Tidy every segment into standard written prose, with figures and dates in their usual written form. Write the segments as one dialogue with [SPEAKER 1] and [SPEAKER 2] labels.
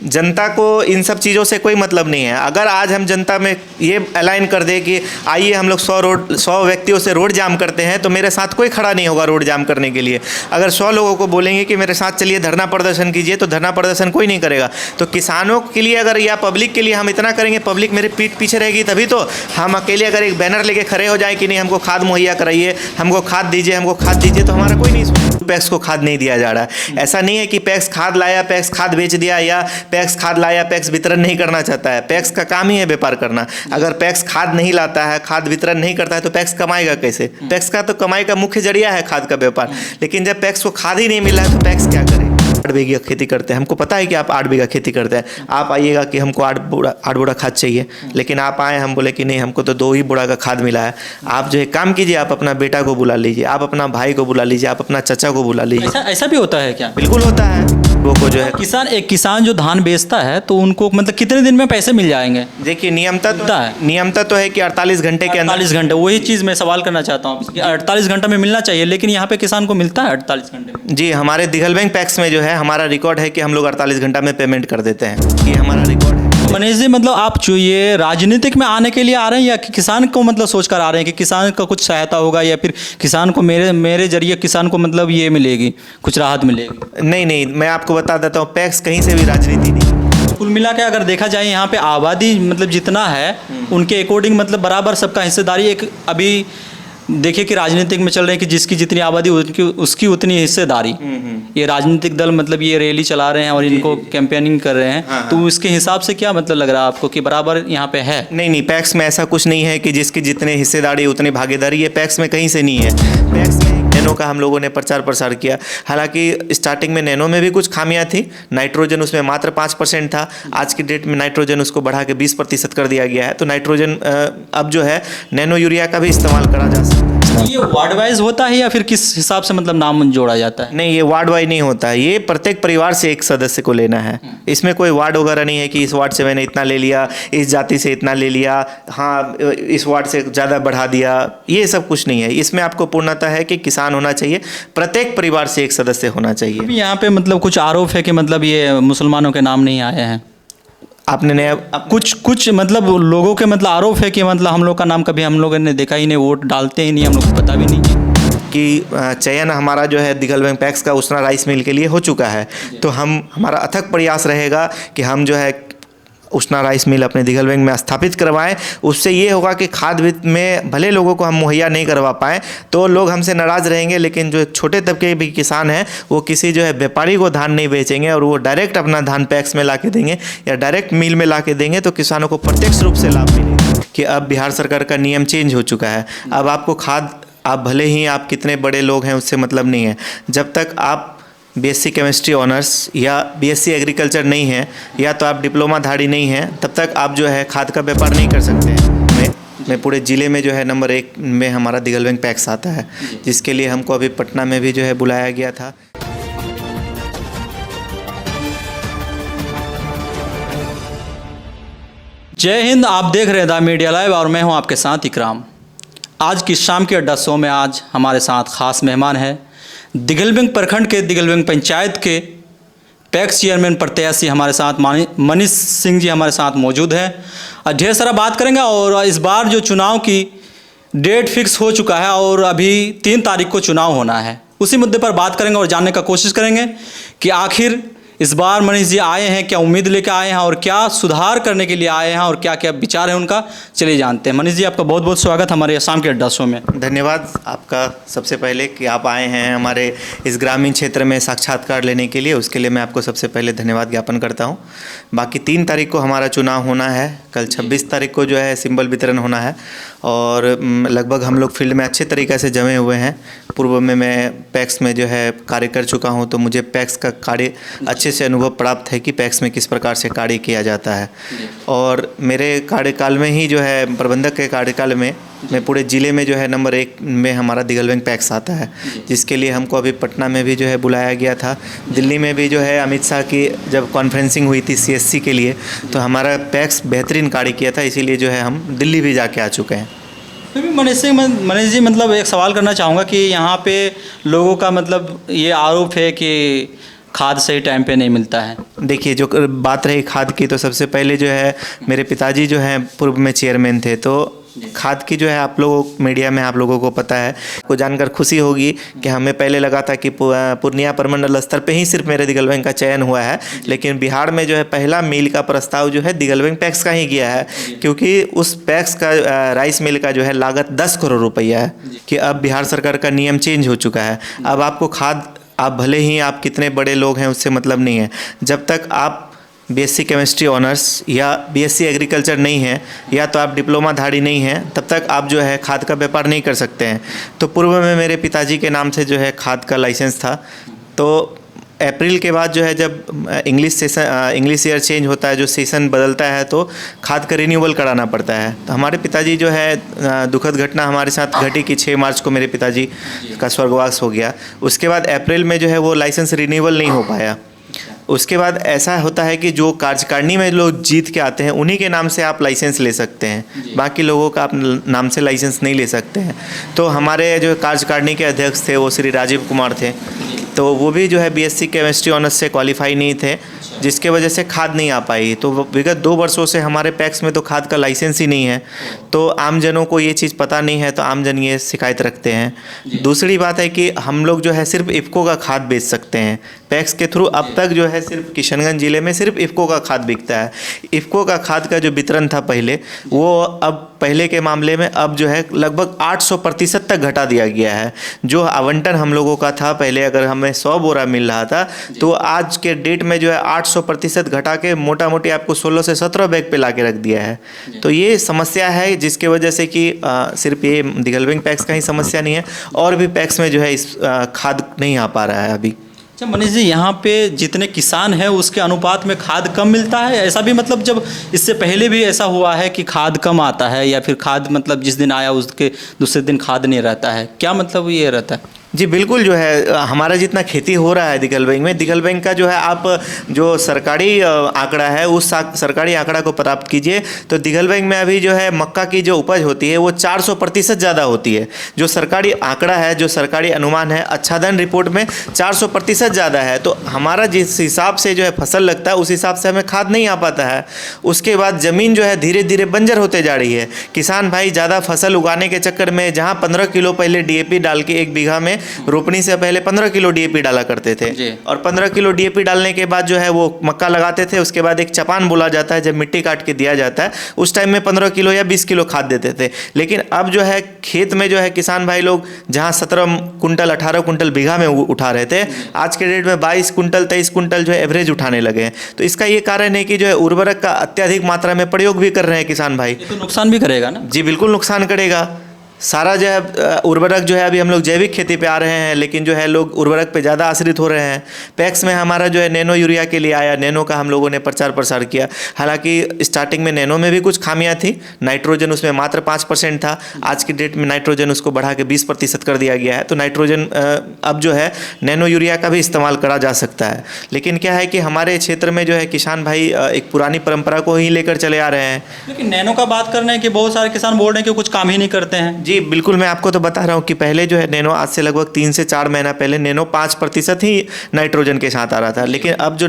[SPEAKER 1] जनता को इन सब चीज़ों से कोई मतलब नहीं है। अगर आज हम जनता में ये अलाइन कर दे कि आइए हम लोग 100 व्यक्तियों से रोड जाम करते हैं, तो मेरे साथ कोई खड़ा नहीं होगा रोड जाम करने के लिए। अगर 100 लोगों को बोलेंगे कि मेरे साथ चलिए धरना प्रदर्शन कीजिए, तो धरना प्रदर्शन कोई नहीं करेगा। तो किसानों के लिए अगर या पब्लिक के लिए हम इतना करेंगे, पब्लिक मेरे पीठ पीछे रहेगी, तभी तो हम अकेले अगर एक बैनर लेके खड़े हो जाए कि नहीं हमको खाद मुहैया कराइए, हमको खाद दीजिए, हमको खाद दीजिए, तो हमारा कोई नहीं। पैक्स को खाद नहीं दिया जा रहा है। ऐसा नहीं है कि पैक्स खाद लाया, पैक्स खाद बेच दिया, या पैक्स खाद लाया, पैक्स वितरण नहीं करना चाहता है। पैक्स का काम ही है व्यापार करना। अगर पैक्स खाद नहीं लाता है, खाद वितरण नहीं करता है, तो पैक्स कमाएगा कैसे? पैक्स का तो कमाई का मुख्य जरिया है खाद का व्यापार। लेकिन जब पैक्स को खाद ही नहीं मिल रहा है, तो पैक्स क्या करे? 8 बीघा खेती करते हैं, हमको पता है कि आप 8 बीघा खेती करते हैं। आप आइएगा कि हमको 8 बोरा खाद चाहिए, लेकिन आप आए, हम बोले कि नहीं हमको तो 2 ही बोरा का खाद मिला है। आप जो है काम कीजिए, आप अपना बेटा को बुला लीजिए, आप अपना भाई को बुला लीजिए, आप अपना चाचा को बुला लीजिए।
[SPEAKER 2] ऐसा भी होता है क्या?
[SPEAKER 1] बिल्कुल होता है। वो को जो है
[SPEAKER 2] एक किसान जो धान बेचता है, तो उनको मतलब कितने दिन में पैसे मिल जाएंगे?
[SPEAKER 1] देखिए नियमता तो है कि 48 घंटे के अंदर।
[SPEAKER 2] 48 घंटे, वही चीज़ मैं सवाल करना चाहता हूँ कि 48 घंटे में मिलना चाहिए, लेकिन यहाँ पे किसान को मिलता है 48 घंटे में?
[SPEAKER 1] जी, हमारे दिघल बैंक पैक्स में जो है हमारा रिकॉर्ड है कि हम लोग 48 घंटा में पेमेंट कर देते हैं। ये हमारा रिकॉर्ड है।
[SPEAKER 2] मनीष जी, मतलब आप जो ये राजनीतिक में आने के लिए आ रहे हैं, या कि किसान को मतलब सोच कर आ रहे हैं कि किसान का कुछ सहायता होगा, या फिर किसान को मेरे जरिए किसान को मतलब ये मिलेगी, कुछ राहत मिलेगी?
[SPEAKER 1] नहीं, मैं आपको बता देता हूँ, पैक्स कहीं से भी राजनीति नहीं।
[SPEAKER 2] कुल मिला के अगर देखा जाए यहाँ पे आबादी मतलब जितना है उनके अकॉर्डिंग मतलब बराबर सबका हिस्सेदारी। एक अभी देखिए कि राजनीतिक में चल रहे हैं कि जिसकी जितनी आबादी उसकी उतनी हिस्सेदारी। ये राजनीतिक दल मतलब ये रैली चला रहे हैं और इनको कैंपेनिंग कर रहे हैं।
[SPEAKER 1] हाँ,
[SPEAKER 2] तो इसके हिसाब से क्या मतलब लग रहा है आपको कि बराबर यहाँ पे है?
[SPEAKER 1] नहीं, पैक्स में ऐसा कुछ नहीं है कि जिसकी जितनी हिस्सेदारी उतनी भागीदारी। ये पैक्स में कहीं से नहीं है। पैक्स में नैनो का हम लोगों ने प्रचार प्रसार किया। हालांकि स्टार्टिंग में नैनो में भी कुछ खामियां थी। नाइट्रोजन उसमें मात्र 5% था। आज की डेट में नाइट्रोजन उसको बढ़ा के 20% कर दिया गया है। तो नाइट्रोजन अब जो है नैनो यूरिया का भी इस्तेमाल करा जा सकता है।
[SPEAKER 2] ये वार्ड वाइज होता है या फिर किस हिसाब से मतलब नाम जोड़ा जाता है?
[SPEAKER 1] नहीं, ये वार्ड वाइज नहीं होता है। ये प्रत्येक परिवार से एक सदस्य को लेना है। इसमें कोई वार्ड वगैरह नहीं है कि इस वार्ड से मैंने इतना ले लिया, इस जाति से इतना ले लिया, हाँ इस वार्ड से ज़्यादा बढ़ा दिया, ये सब कुछ नहीं है। इसमें आपको पूर्णतः है कि किसान होना चाहिए, प्रत्येक परिवार से एक सदस्य होना चाहिए।
[SPEAKER 2] यहाँ पे मतलब कुछ आरोप है कि मतलब ये मुसलमानों के नाम नहीं आए हैं।
[SPEAKER 1] आपने नया
[SPEAKER 2] कुछ मतलब लोगों के मतलब आरोप है कि मतलब हम लोग का नाम कभी हम लोगों ने देखा ही नहीं, वोट डालते ही नहीं, हम लोग को पता भी नहीं
[SPEAKER 1] कि चयन हमारा जो है दिघल बैंक पैक्स का उसना राइस मिल के लिए हो चुका है। तो हमारा अथक प्रयास रहेगा कि हम जो है उसना राइस मिल अपने दिघल बैंक में स्थापित करवाएं। उससे ये होगा कि खाद में भले लोगों को हम मुहैया नहीं करवा पाएँ तो लोग हमसे नाराज़ रहेंगे, लेकिन जो छोटे तबके भी किसान हैं वो किसी जो है व्यापारी को धान नहीं बेचेंगे और वो डायरेक्ट अपना धान पैक्स में ला के देंगे या डायरेक्ट मिल में ला के देंगे। तो किसानों को प्रत्यक्ष रूप से लाभ मिलेगा कि अब बिहार सरकार का नियम चेंज हो चुका है। अब आपको खाद, आप भले ही आप कितने बड़े लोग हैं उससे मतलब नहीं है। जब तक आप बीएससी केमिस्ट्री ऑनर्स या बीएससी एग्रीकल्चर नहीं है, या तो आप डिप्लोमा धारी नहीं हैं, तब तक आप जो है खाद का व्यापार नहीं कर सकते हैं। मैं पूरे ज़िले में जो है नंबर 1 में हमारा दिघल बैंक पैक्स आता है, जिसके लिए हमको अभी पटना में भी जो है बुलाया गया था।
[SPEAKER 2] जय हिंद। आप देख रहे हैं द मीडिया लाइव और मैं हूं आपके साथ इकराम। आज की शाम के अड्डा शो में आज हमारे साथ खास मेहमान है दिघल बैंक प्रखंड के दिघल बैंक पंचायत के पैक्स चेयरमैन प्रत्याशी हमारे साथ मनीष सिंह जी हमारे साथ मौजूद हैं। और ढेर सारा बात करेंगे। और इस बार जो चुनाव की डेट फिक्स हो चुका है और अभी 3 तारीख को चुनाव होना है, उसी मुद्दे पर बात करेंगे और जानने का कोशिश करेंगे कि आखिर इस बार मनीष जी आए हैं, क्या उम्मीद लेकर आए हैं और क्या सुधार करने के लिए आए हैं और क्या क्या विचार है उनका, चलिए जानते हैं। मनीष जी, आपका बहुत बहुत स्वागत हमारे शाम के अड्डा शो में।
[SPEAKER 1] धन्यवाद आपका सबसे पहले कि आप आए हैं हमारे इस ग्रामीण क्षेत्र में साक्षात्कार लेने के लिए, उसके लिए मैं आपको सबसे पहले धन्यवाद ज्ञापन करता हूं। बाकी 3 तारीख को हमारा चुनाव होना है, कल 26 तारीख को जो है सिंबल वितरण होना है और लगभग हम लोग फील्ड में अच्छे तरीके से जमे हुए हैं। पूर्व में मैं पैक्स में जो है कार्य कर चुका हूं, तो मुझे पैक्स का कार्य अच्छे से अनुभव प्राप्त है कि पैक्स में किस प्रकार से कार्य किया जाता है। और मेरे कार्यकाल में ही जो है प्रबंधक के कार्यकाल में मैं पूरे ज़िले में जो है नंबर 1 में हमारा दिघल बैंक पैक्स आता है, जिसके लिए हमको अभी पटना में भी जो है बुलाया गया था। दिल्ली में भी जो है अमित शाह की जब कॉन्फ्रेंसिंग हुई थी CSC के लिए, तो हमारा पैक्स बेहतरीन कार्य किया था, इसीलिए जो है हम दिल्ली भी जाके आ चुके हैं।
[SPEAKER 2] फिर भी मनीष जी मतलब एक सवाल करना चाहूँगा कि यहाँ पे लोगों का मतलब ये आरोप है कि खाद सही टाइम पे नहीं मिलता है?
[SPEAKER 1] देखिए, जो बात रही खाद की, तो सबसे पहले जो है मेरे पिताजी जो हैं पूर्व में चेयरमैन थे, तो खाद की जो है आप लोगों मीडिया में आप लोगों को पता है, को जानकर खुशी होगी कि हमें पहले लगा था कि पूर्णिया प्रमंडल स्तर पे ही सिर्फ मेरे दिगलबैंक का चयन हुआ है, लेकिन बिहार में जो है पहला मिल का प्रस्ताव जो है दिगलबैंक पैक्स का ही गया है, क्योंकि उस पैक्स का राइस मिल का जो है लागत 10 करोड़ रुपया है कि अब बिहार सरकार का नियम चेंज हो चुका है। अब आपको खाद, आप भले ही आप कितने बड़े लोग हैं उससे मतलब नहीं है, जब तक आप बीएससी केमिस्ट्री ऑनर्स या बीएससी एग्रीकल्चर नहीं है या तो आप डिप्लोमा धारी नहीं हैं, तब तक आप जो है खाद का व्यापार नहीं कर सकते हैं। तो पूर्व में मेरे पिताजी के नाम से जो है खाद का लाइसेंस था, तो अप्रैल के बाद जो है जब इंग्लिश ईयर चेंज होता है, जो सेशन बदलता है, तो खाद का रिन्यूअल कराना पड़ता है। तो हमारे पिताजी जो है दुखद घटना हमारे साथ घटी कि 6 मार्च को मेरे पिताजी का स्वर्गवास हो गया। उसके बाद अप्रैल में जो है वो लाइसेंस रिन्यूअल नहीं हो पाया। उसके बाद ऐसा होता है कि जो कार्यकारिणी में लोग जीत के आते हैं उन्हीं के नाम से आप लाइसेंस ले सकते हैं, बाकी लोगों का आप नाम से लाइसेंस नहीं ले सकते हैं। तो हमारे जो कार्यकारिणी के अध्यक्ष थे वो श्री राजीव कुमार थे, तो वो भी जो है बीएससी केमिस्ट्री ऑनर्स से क्वालिफाई नहीं थे, जिसके वजह से खाद नहीं आ पाई। तो विगत 2 वर्षों से हमारे पैक्स में तो खाद का लाइसेंस ही नहीं है, तो आमजनों को ये चीज़ पता नहीं है, तो आमजन ये शिकायत रखते हैं। दूसरी बात है कि हम लोग जो है सिर्फ इफ़को का खाद बेच सकते हैं पैक्स के थ्रू। अब तक जो है सिर्फ किशनगंज ज़िले में सिर्फ इफ़को का खाद बिकता है। इफ़को का खाद का जो वितरण था पहले, वो अब पहले के मामले में अब जो है लगभग 800% तक घटा दिया गया है। जो आवंटन हम लोगों का था पहले, अगर हमें 100 बोरा मिल रहा था, तो आज के डेट में जो है 800% घटा के मोटा मोटी आपको 16 से 17 बैग पे ला के रख दिया है। तो ये समस्या है, जिसके वजह से कि सिर्फ ये दिगलबैंक पैक्स का ही समस्या नहीं है, और भी पैक्स में जो है इस खाद नहीं आ पा रहा है अभी।
[SPEAKER 2] अच्छा मनीष जी, यहाँ पे जितने किसान हैं उसके अनुपात में खाद कम मिलता है, ऐसा भी मतलब जब इससे पहले भी ऐसा हुआ है कि खाद कम आता है, या फिर खाद मतलब जिस दिन आया उसके दूसरे दिन खाद नहीं रहता है, क्या मतलब ये रहता है?
[SPEAKER 1] जी बिल्कुल, जो है हमारा जितना खेती हो रहा है दिगलबैंक में, दिगलबैंक का जो है आप जो सरकारी आंकड़ा है उस सरकारी आंकड़ा को प्राप्त कीजिए, तो दिगलबैंक में अभी जो है मक्का की जो उपज होती है वो 400% ज़्यादा होती है। जो सरकारी आंकड़ा है, जो सरकारी अनुमान है, आच्छादन रिपोर्ट में 400% ज़्यादा है। तो हमारा जिस हिसाब से जो है फसल लगता है उस हिसाब से हमें खाद नहीं आ पाता है। उसके बाद ज़मीन जो है धीरे धीरे बंजर होते जा रही है। किसान भाई ज़्यादा फसल उगाने के चक्कर में जहाँ 15 किलो पहले डीएपी डाल के 1 बीघा में रोपनी से पहले 15 किलो डीएपी डाला करते थे, और 15 किलो डीएपी डालने के बाद जो है वो मक्का लगाते थे। उसके बाद एक चपान बोला जाता है, जब मिट्टी काट के दिया जाता है, उस टाइम में 15 किलो या 20 किलो खाद देते थे। लेकिन अब जो है खेत में जो है किसान भाई लोग जहाँ 17 कुंटल 18 कुंटल बीघा में उठा रहे थे, आज के डेट में 22 कुंटल 23 कुंटल जो है एवरेज उठाने लगे हैं। तो इसका ये कारण है कि जो है उर्वरक का अत्यधिक मात्रा में प्रयोग भी कर रहे हैं किसान भाई।
[SPEAKER 2] तो नुकसान भी करेगा ना?
[SPEAKER 1] जी बिल्कुल नुकसान करेगा। सारा जो है उर्वरक जो है, अभी हम लोग जैविक खेती पे आ रहे हैं, लेकिन जो है लोग उर्वरक पे ज़्यादा आश्रित हो रहे हैं। पैक्स में हमारा जो है नैनो यूरिया के लिए आया, नैनो का हम लोगों ने प्रचार प्रसार किया। हालांकि स्टार्टिंग में नैनो में भी कुछ खामियां थी, नाइट्रोजन उसमें मात्र 5% था। आज की डेट में नाइट्रोजन उसको बढ़ा के 20% कर दिया गया है। तो नाइट्रोजन अब जो है नैनो यूरिया का भी इस्तेमाल करा जा सकता है। लेकिन क्या है कि हमारे क्षेत्र में जो है किसान भाई एक पुरानी परंपरा को ही लेकर चले आ रहे हैं।
[SPEAKER 2] लेकिन नैनो का बात कर रहे हैं कि बहुत सारे किसान बोल रहे हैं कि कुछ काम ही नहीं करते हैं।
[SPEAKER 1] जी बिल्कुल, मैं आपको तो बता रहा हूँ कि पहले जो है नैनो, आज से लगभग 3 से 4 महीना पहले नैनो 5% ही नाइट्रोजन के साथ आ रहा था। लेकिन अब जो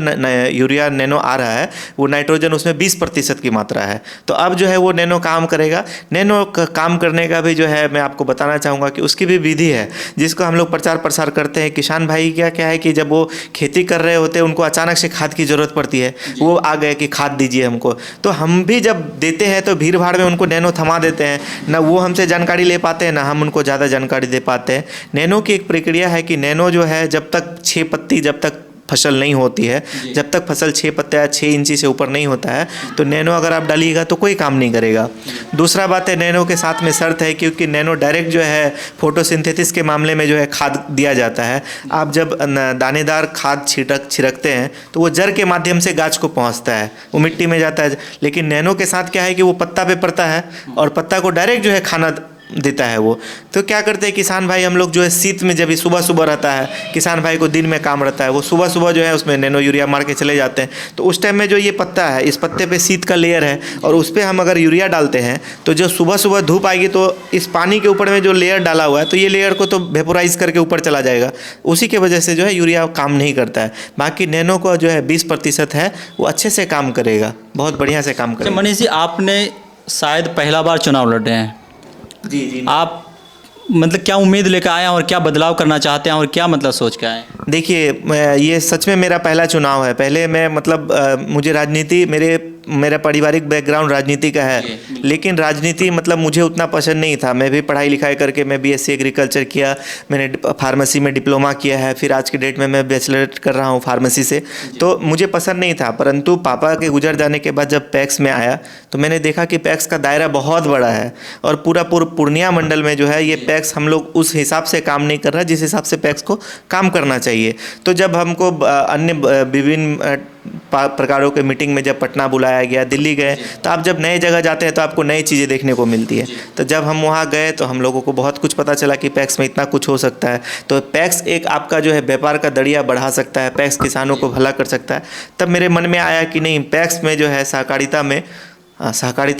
[SPEAKER 1] यूरिया नैनो आ रहा है वो नाइट्रोजन उसमें 20% की मात्रा है। तो अब जो है वो नैनो काम करेगा। नैनो काम करने का भी जो है मैं आपको बताना चाहूँगा कि उसकी भी विधि है, जिसको हम लोग प्रचार प्रसार करते हैं। किसान भाई क्या है कि जब वो खेती कर रहे होते हैं उनको अचानक से खाद की ज़रूरत पड़ती है, वो आ गए कि खाद दीजिए हमको। तो हम भी जब देते हैं तो भीड़ भाड़ में उनको नैनो थमा देते हैं, ना वो हमसे जानकारी ले पाते हैं ना हम उनको ज़्यादा जानकारी दे पाते हैं। नैनो की एक प्रक्रिया है कि नैनो जो है जब तक 6 पत्ती, जब तक फसल नहीं होती है, जब तक फसल 6 पत्ते या 6 इंची से ऊपर नहीं होता है, तो नैनो अगर आप डालिएगा तो कोई काम नहीं करेगा। दूसरा बात है, नैनो के साथ में शर्त है, क्योंकि नैनो डायरेक्ट जो है फोटोसिंथेसिस के मामले में जो है खाद दिया जाता है। आप जब दानेदार खाद छिड़कते हैं तो वो जड़ के माध्यम से गाछ को पहुँचता है, वो मिट्टी में जाता है। लेकिन नैनो के साथ क्या है कि वो पत्ता पे पड़ता है और पत्ता को डायरेक्ट जो है खाना देता है वो। तो क्या करते हैं किसान भाई हम लोग जो है शीत में, जब भी सुबह सुबह रहता है, किसान भाई को दिन में काम रहता है, वो सुबह सुबह जो है उसमें नैनो यूरिया मार के चले जाते हैं। तो उस टाइम में जो ये पत्ता है, इस पत्ते पे शीत का लेयर है और उस पर हम अगर यूरिया डालते हैं तो जो सुबह सुबह धूप आएगी तो इस पानी के ऊपर में जो लेयर डाला हुआ है तो ये लेयर को तो वेपोराइज करके ऊपर चला जाएगा। उसी के वजह से जो है यूरिया काम नहीं करता है। बाकी नैनो का जो है 20% है वो अच्छे से काम करेगा, बहुत बढ़िया से काम करेगा।
[SPEAKER 2] मनीष जी, आपने शायद पहला बार चुनाव लड़े हैं।
[SPEAKER 1] जी।
[SPEAKER 2] आप मतलब क्या उम्मीद लेकर आए हैं और क्या बदलाव करना चाहते हैं और क्या मतलब सोच के आए हैं?
[SPEAKER 1] देखिए, ये सच में मेरा पहला चुनाव है। पहले मैं मतलब मुझे राजनीति, मेरा पारिवारिक बैकग्राउंड राजनीति का है, लेकिन राजनीति मतलब मुझे उतना पसंद नहीं था। मैं भी पढ़ाई लिखाई करके मैं बीएससी एग्रीकल्चर किया, मैंने फार्मेसी में डिप्लोमा किया है, फिर आज के डेट में मैं बैचलर कर रहा हूँ फार्मेसी से। तो मुझे पसंद नहीं था, परंतु पापा के गुजर जाने के बाद जब पैक्स में आया तो मैंने देखा कि पैक्स का दायरा बहुत बड़ा है और पूरा पूर्णिया मंडल में जो है ये पैक्स हम लोग उस हिसाब से काम नहीं कर रहा जिस हिसाब से पैक्स को काम करना चाहिए। तो जब हमको अन्य विभिन्न प्रकारों के मीटिंग में जब पटना बुलाया गया, दिल्ली गए, तो आप जब नए जगह जाते हैं तो आपको नई चीज़ें देखने को मिलती है। तो जब हम वहाँ गए तो हम लोगों को बहुत कुछ पता चला कि पैक्स में इतना कुछ हो सकता है। तो पैक्स एक आपका जो है व्यापार का दरिया बढ़ा सकता है, पैक्स किसानों को भला कर सकता है। तब मेरे मन में आया कि नहीं, पैक्स में जो है सहकारिता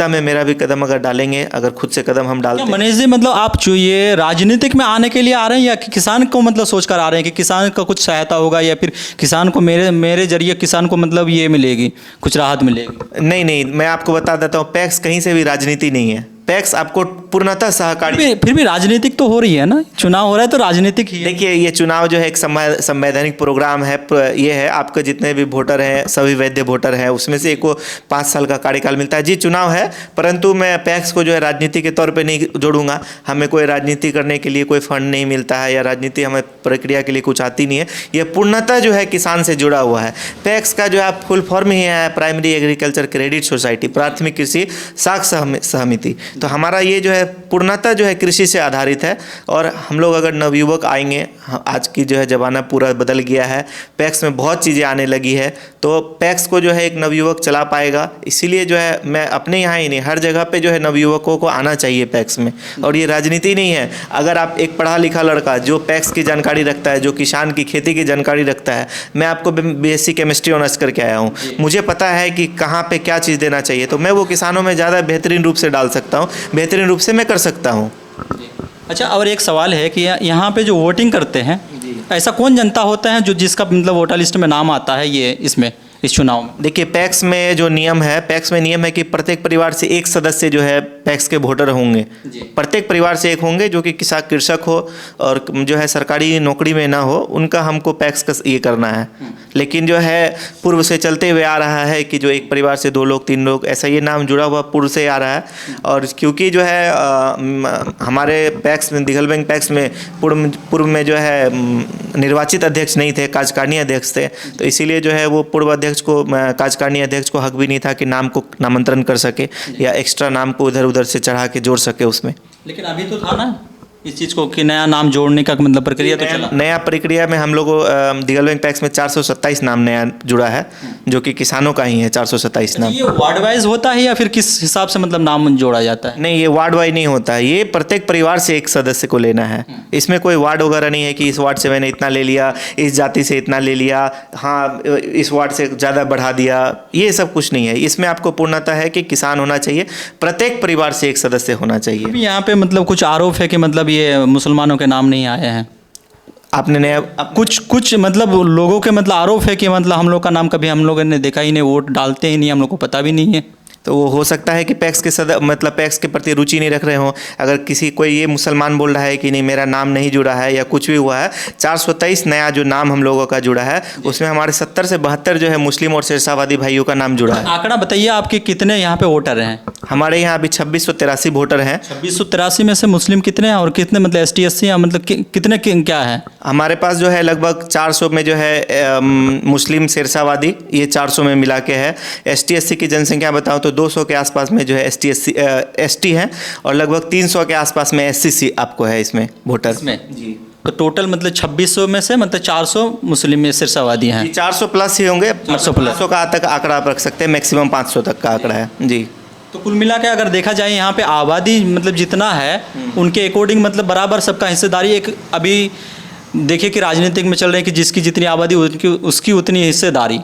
[SPEAKER 1] में मेरा भी कदम अगर डालेंगे, अगर खुद से कदम हम डालते हैं।
[SPEAKER 2] मनीष जी, मतलब आप जो ये राजनीतिक में आने के लिए आ रहे हैं या कि किसान को मतलब सोच कर आ रहे हैं कि किसान का कुछ सहायता होगा या फिर किसान को मेरे जरिए किसान को मतलब ये मिलेगी, कुछ राहत मिलेगी?
[SPEAKER 1] नहीं, मैं आपको बता देता हूँ, पैक्स कहीं से भी राजनीति नहीं है। पैक्स आपको पूर्णतः सहकारी,
[SPEAKER 2] फिर भी राजनीतिक तो हो रही है ना, चुनाव हो रहा है तो राजनीतिक ही है।
[SPEAKER 1] देखिए, ये चुनाव जो है एक संवैधानिक प्रोग्राम है। ये है आपके जितने भी वोटर हैं, सभी वैध वोटर हैं, उसमें से एक को 5 साल का कार्यकाल मिलता है। जी, चुनाव है, परंतु मैं पैक्स को जो है राजनीति के तौर पे नहीं जोड़ूंगा। हमें कोई राजनीति करने के लिए कोई फंड नहीं मिलता है या राजनीति हमें प्रक्रिया के लिए कुछ आती नहीं है। ये पूर्णतः जो है किसान से जुड़ा हुआ है। पैक्स का जो है फुल फॉर्म ही है प्राइमरी एग्रीकल्चर क्रेडिट सोसाइटी, प्राथमिक कृषि साख समिति। तो हमारा ये जो है पूर्णतः जो है कृषि से आधारित है। और हम लोग अगर नवयुवक आएंगे, आज की जो है ज़माना पूरा बदल गया है, पैक्स में बहुत चीज़ें आने लगी है, तो पैक्स को जो है एक नवयुवक चला पाएगा। इसीलिए जो है मैं अपने यहाँ ही नहीं, हर जगह पे जो है नवयुवकों को आना चाहिए पैक्स में। और ये राजनीति नहीं है। अगर आप एक पढ़ा लिखा लड़का जो पैक्स की जानकारी रखता है, जो किसान की खेती की जानकारी रखता है, मैं आपको बीएससी केमिस्ट्री ऑनर्स करके आया हूँ, मुझे पता है कि कहाँ पे क्या चीज़ देना चाहिए, तो मैं वो किसानों में ज़्यादा बेहतरीन रूप से डाल सकता हूँ, बेहतरीन रूप से मैं कर सकता हूँ।
[SPEAKER 2] अच्छा, और एक सवाल है कि यहाँ पे जो वोटिंग करते हैं, ऐसा कौन जनता होता है जो जिसका मतलब वोटर लिस्ट में नाम आता है ये इस चुनाव में?
[SPEAKER 1] देखिए, पैक्स में जो नियम है, पैक्स में नियम है कि प्रत्येक परिवार से एक सदस्य जो है पैक्स के वोटर होंगे। प्रत्येक परिवार से एक होंगे जो कि कृषक हो और जो है सरकारी नौकरी में ना हो, उनका हमको पैक्स का ये करना है। लेकिन जो है पूर्व से चलते हुए आ रहा है कि जो एक परिवार से 2 लोग 3 लोग, ऐसा ये नाम जुड़ा हुआ पूर्व से आ रहा है। और क्योंकि जो है हमारे पैक्स में, दिघल बैंक पैक्स में पूर्व में जो है निर्वाचित अध्यक्ष नहीं थे, कार्यकारिणी अध्यक्ष थे, तो इसीलिए जो है वो पूर्व अध्यक्ष को, कार्यकारिणी अध्यक्ष को हक भी नहीं था कि नाम को नामांतरण कर सके या एक्स्ट्रा नाम को उधर उधर से चढ़ा के जोड़ सके उसमें।
[SPEAKER 2] लेकिन अभी तो था ना इस चीज़ को कि नया नाम जोड़ने का मतलब प्रक्रिया तो चला।
[SPEAKER 1] नया प्रक्रिया में हम लोग दिघल बैंक पैक्स में 427 नाम नया जुड़ा है, जो कि किसानों का ही है 427 नाम।
[SPEAKER 2] ये वार्ड वाइज होता है या फिर किस हिसाब से मतलब नाम जोड़ा जाता है?
[SPEAKER 1] नहीं, ये वार्ड वाइज नहीं होता है, ये प्रत्येक परिवार से एक सदस्य को लेना है। इसमें कोई वार्ड वगैरह नहीं है कि इस वार्ड से मैंने इतना ले लिया, इस जाति से इतना ले लिया, हाँ इस वार्ड से ज़्यादा बढ़ा दिया, ये सब कुछ नहीं है। इसमें आपको पूर्णतः है कि किसान होना चाहिए, प्रत्येक परिवार से एक सदस्य होना चाहिए।
[SPEAKER 2] यहाँ पे मतलब कुछ आरोप है कि मतलब ये मुसलमानों के नाम नहीं आए हैं।
[SPEAKER 1] आपने नया
[SPEAKER 2] कुछ मतलब लोगों के मतलब आरोप है कि मतलब हम लोग का नाम कभी हम लोगों ने देखा ही नहीं, वोट डालते ही नहीं, हम लोग को पता भी नहीं है।
[SPEAKER 1] तो वो हो सकता है कि पैक्स के मतलब पैक्स के प्रति रुचि नहीं रख रहे हों। अगर कोई ये मुसलमान बोल रहा है कि नहीं मेरा नाम नहीं जुड़ा है या कुछ भी हुआ है, 423 नया जो नाम हम लोगों का जुड़ा है उसमें हमारे 70 से 72 जो है मुस्लिम और शेरशाहवादी भाइयों का नाम जुड़ा है।
[SPEAKER 2] आंकड़ा बताइए आपके कितने यहाँ पे वोटर हैं?
[SPEAKER 1] हमारे यहाँ अभी 2683 वोटर हैं।
[SPEAKER 2] 2683 में से मुस्लिम कितने हैं और कितने मतलब ST SC या मतलब कितने क्या है?
[SPEAKER 1] हमारे पास जो है लगभग 400 में जो है मुस्लिम शेरशाहवादी, ये 400 में मिला के है। ST SC की जनसंख्या बताऊँ तो 200 के आसपास में जो है ST हैं और लगभग 300 के आसपास में SC आपको है इसमें वोटर
[SPEAKER 2] में जी। तो टोटल मतलब 2600 में से मतलब 400 मुस्लिम में शेरशाहवादी हैं।
[SPEAKER 1] 400 प्लस ही होंगे,
[SPEAKER 2] 400 प्लस
[SPEAKER 1] का तक आंकड़ा आप रख सकते हैं, मैक्सिमम 500 तक का आंकड़ा है जी।
[SPEAKER 2] तो कुल मिला के अगर देखा जाए यहाँ पे आबादी मतलब जितना है उनके अकॉर्डिंग मतलब बराबर सबका हिस्सेदारी एक अभी देखिए कि राजनीतिक में चल रहे हैं कि जिसकी जितनी आबादी उसकी उतनी हिस्सेदारी।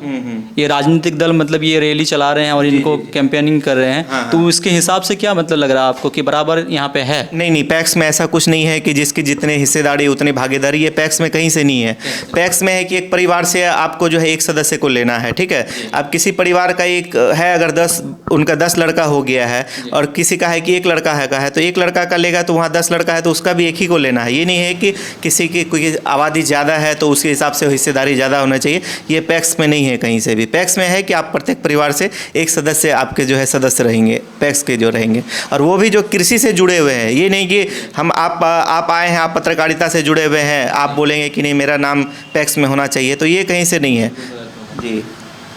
[SPEAKER 2] ये राजनीतिक दल मतलब ये रैली चला रहे हैं और इनको कैंपेनिंग कर रहे हैं।
[SPEAKER 1] हाँ,
[SPEAKER 2] तो उसके हिसाब से क्या मतलब लग रहा है आपको कि बराबर यहाँ पे है?
[SPEAKER 1] नहीं, पैक्स में ऐसा कुछ नहीं है कि जिसकी जितने हिस्सेदारी उतनी भागीदारी, ये पैक्स में कहीं से नहीं है। पैक्स में है कि एक परिवार से आपको जो है एक सदस्य को लेना है, ठीक है। अब किसी परिवार का एक है, अगर उनका 10 लड़का हो गया है और किसी का है कि एक लड़का है तो एक लड़का का लेगा, तो वहाँ 10 लड़का है तो उसका भी एक ही को लेना है। ये नहीं है कि किसी की कोई आबादी ज़्यादा है तो उसके हिसाब से हिस्सेदारी ज़्यादा होना चाहिए। ये पैक्स में नहीं है कहीं से भी। पैक्स में है कि आप प्रत्येक परिवार से एक सदस्य आपके जो है सदस्य रहेंगे, पैक्स के जो रहेंगे, और वो भी जो कृषि से जुड़े हुए हैं। ये नहीं कि हम आप आए हैं, आप पत्रकारिता से जुड़े हुए हैं, आप बोलेंगे कि नहीं मेरा नाम पैक्स में होना चाहिए, तो ये कहीं से नहीं है जी।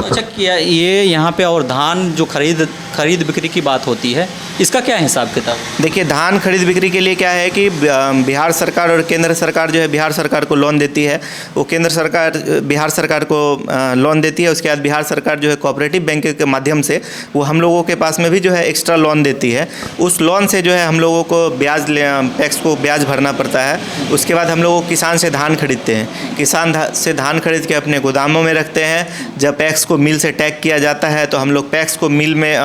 [SPEAKER 2] अच्छा, क्या ये यहाँ पे और धान जो खरीद बिक्री की बात होती है, इसका क्या हिसाब किताब?
[SPEAKER 1] देखिए, धान खरीद बिक्री के लिए क्या है कि बिहार सरकार और केंद्र सरकार जो है बिहार सरकार को लोन देती है। वो केंद्र सरकार बिहार सरकार को लोन देती है। उसके बाद बिहार सरकार जो है कोऑपरेटिव बैंक के माध्यम से वो हम लोगों के पास में भी जो है एक्स्ट्रा लोन देती है। उस लोन से जो है हम लोगों को पैक्स को ब्याज भरना पड़ता है। उसके बाद हम लोग किसान से धान खरीदते हैं। किसान से धान खरीद के अपने गोदामों में रखते हैं। जब पैक्स को मिल से टैग किया जाता है तो हम लोग पैक्स को मिल में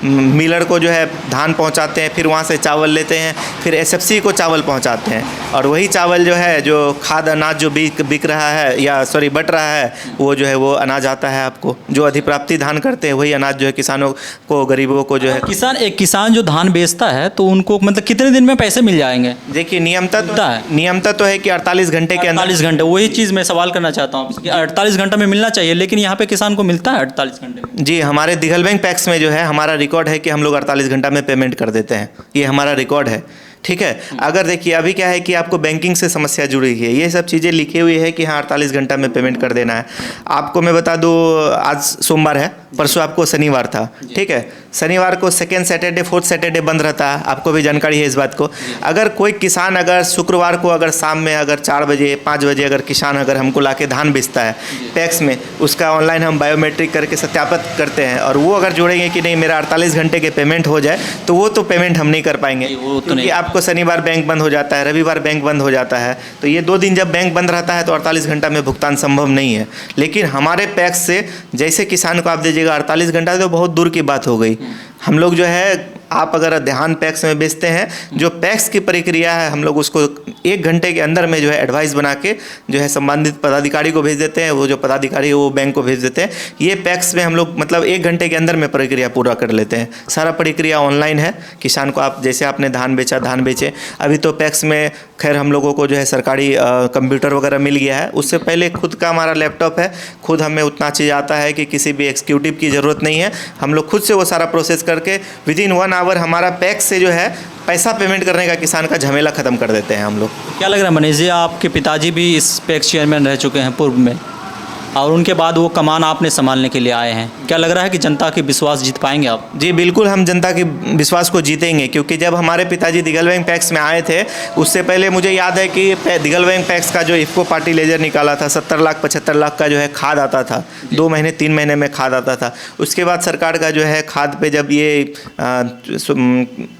[SPEAKER 1] मिलर को जो है धान पहुंचाते हैं, फिर वहाँ से चावल लेते हैं, फिर एसएफसी को चावल पहुंचाते हैं, और वही चावल जो है जो खाद अनाज जो बिक रहा है या बट रहा है, वो जो है वो अनाज आता है आपको। जो अधिप्राप्ति धान करते हैं वही अनाज जो है किसानों को, गरीबों को जो है।
[SPEAKER 2] एक किसान जो धान बेचता है तो उनको मतलब कितने दिन में पैसे मिल जाएंगे?
[SPEAKER 1] देखिए, नियमता तो है कि 48 घंटे के अंदर।
[SPEAKER 2] 48 घंटे, वही चीज़ मैं सवाल करना चाहता हूँ कि 48 घंटे में मिलना चाहिए, लेकिन यहाँ पे किसान को मिलता है 48 घंटे में?
[SPEAKER 1] जी, हमारे दिघल बैंक पैक्स में जो है हमारा रिकॉर्ड है कि हम लोग 48 घंटा में पेमेंट कर देते हैं। ये हमारा रिकॉर्ड है, ठीक है। अगर देखिए अभी क्या है कि आपको बैंकिंग से समस्या जुड़ी है, ये सब चीज़ें लिखी हुई है कि हाँ 48 घंटा में पेमेंट कर देना है। आपको मैं बता दूँ, आज सोमवार है, परसों आपको शनिवार था, ठीक है। शनिवार को सेकेंड सैटरडे, फोर्थ सैटरडे बंद रहता है, आपको भी जानकारी है इस बात को। अगर कोई किसान अगर शुक्रवार को अगर शाम में अगर 4 बजे 5 बजे अगर किसान अगर हमको लाके धान बेचता है पैक्स में, उसका ऑनलाइन हम बायोमेट्रिक करके सत्यापित करते हैं, और वो अगर जोड़ेंगे कि नहीं मेरा 48 घंटे के पेमेंट हो जाए, तो वो तो पेमेंट हम नहीं कर पाएंगे, क्योंकि आपको शनिवार बैंक बंद हो जाता है, रविवार बैंक बंद हो जाता है। तो ये 2 दिन जब बैंक बंद रहता है तो 48 घंटा में भुगतान संभव नहीं है। लेकिन हमारे पैक्स से जैसे किसान को आप दीजिएगा 48 घंटा, तो बहुत दूर की बात हो गई। हम लोग जो है, आप अगर धान पैक्स में बेचते हैं, जो पैक्स की प्रक्रिया है हम लोग उसको 1 घंटे के अंदर में जो है एडवाइस बना के जो है संबंधित पदाधिकारी को भेज देते हैं। वो जो पदाधिकारी है वो बैंक को भेज देते हैं। ये पैक्स में हम लोग मतलब 1 घंटे के अंदर में प्रक्रिया पूरा कर लेते हैं। सारा प्रक्रिया ऑनलाइन है। किसान को आप जैसे आपने धान बेचे। अभी तो पैक्स में खैर हम लोगों को जो है सरकारी कंप्यूटर वगैरह मिल गया है। उससे पहले खुद का हमारा लैपटॉप है, खुद हमें उतना चीज़ आता है कि किसी भी एग्जीक्यूटिव की ज़रूरत नहीं है। हम लोग खुद से वो सारा प्रोसेस करके विदिन 1 आवर हमारा पैक्स से जो है पैसा पेमेंट करने का किसान का झमेला ख़त्म कर देते हैं हम लोग।
[SPEAKER 2] क्या लग रहा है मनीष जी, आपके पिताजी भी इस पैक्स चेयरमैन रह चुके हैं पूर्व में, और उनके बाद वो कमान आपने संभालने के लिए आए हैं। क्या लग रहा है कि जनता की विश्वास जीत पाएंगे आप?
[SPEAKER 1] जी बिल्कुल, हम जनता की विश्वास को जीतेंगे, क्योंकि जब हमारे पिताजी दिघल बैंक पैक्स में आए थे, उससे पहले मुझे याद है कि दिघल बैंक पैक्स का जो इफ़को फर्टिलाइजर निकाला था 70 लाख 75 लाख का जो है खाद आता था, 2 महीने 3 महीने में खाद आता था। उसके बाद सरकार का जो है खाद पे जब ये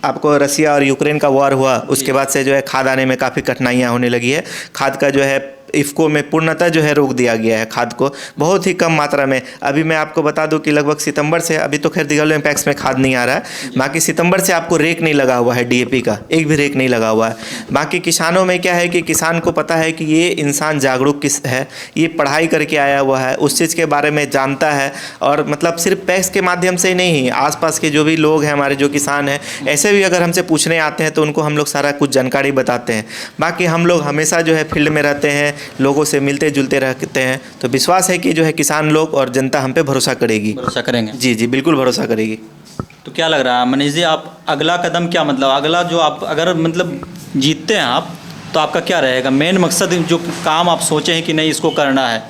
[SPEAKER 1] आपको रसिया और यूक्रेन का वॉर हुआ, उसके बाद से जो है खाद आने में काफ़ी कठिनाइयाँ होने लगी है। खाद का जो है इफ़को में पूर्णतः जो है रोक दिया गया है खाद को, बहुत ही कम मात्रा में। अभी मैं आपको बता दूं कि लगभग सितंबर से, अभी तो खैर दिघल बैंक पैक्स में खाद नहीं आ रहा है, बाकी सितंबर से आपको रेक नहीं लगा हुआ है, डीएपी का एक भी रेक नहीं लगा हुआ है। बाकी किसानों में क्या है कि किसान को पता है कि ये इंसान जागरूक है, ये पढ़ाई करके आया हुआ है, उस चीज़ के बारे में जानता है, और मतलब सिर्फ पैक्स के माध्यम से ही नहीं, आसपास के जो भी लोग हैं हमारे जो किसान हैं, ऐसे भी अगर हमसे पूछने आते हैं तो उनको हम लोग सारा कुछ जानकारी बताते हैं। बाकी हम लोग हमेशा जो है फील्ड में रहते हैं, लोगों से मिलते जुलते रहते हैं, तो विश्वास है कि जो है किसान लोग और जनता हम पे भरोसा करेगी,
[SPEAKER 2] भरोसा करेंगे।
[SPEAKER 1] जी बिल्कुल भरोसा करेगी।
[SPEAKER 2] तो क्या लग रहा है मनीष जी, आप अगला कदम क्या, मतलब अगला जो आप अगर मतलब जीतते हैं आप, तो आपका क्या रहेगा मेन मकसद, जो काम आप सोचे हैं कि नहीं इसको करना है,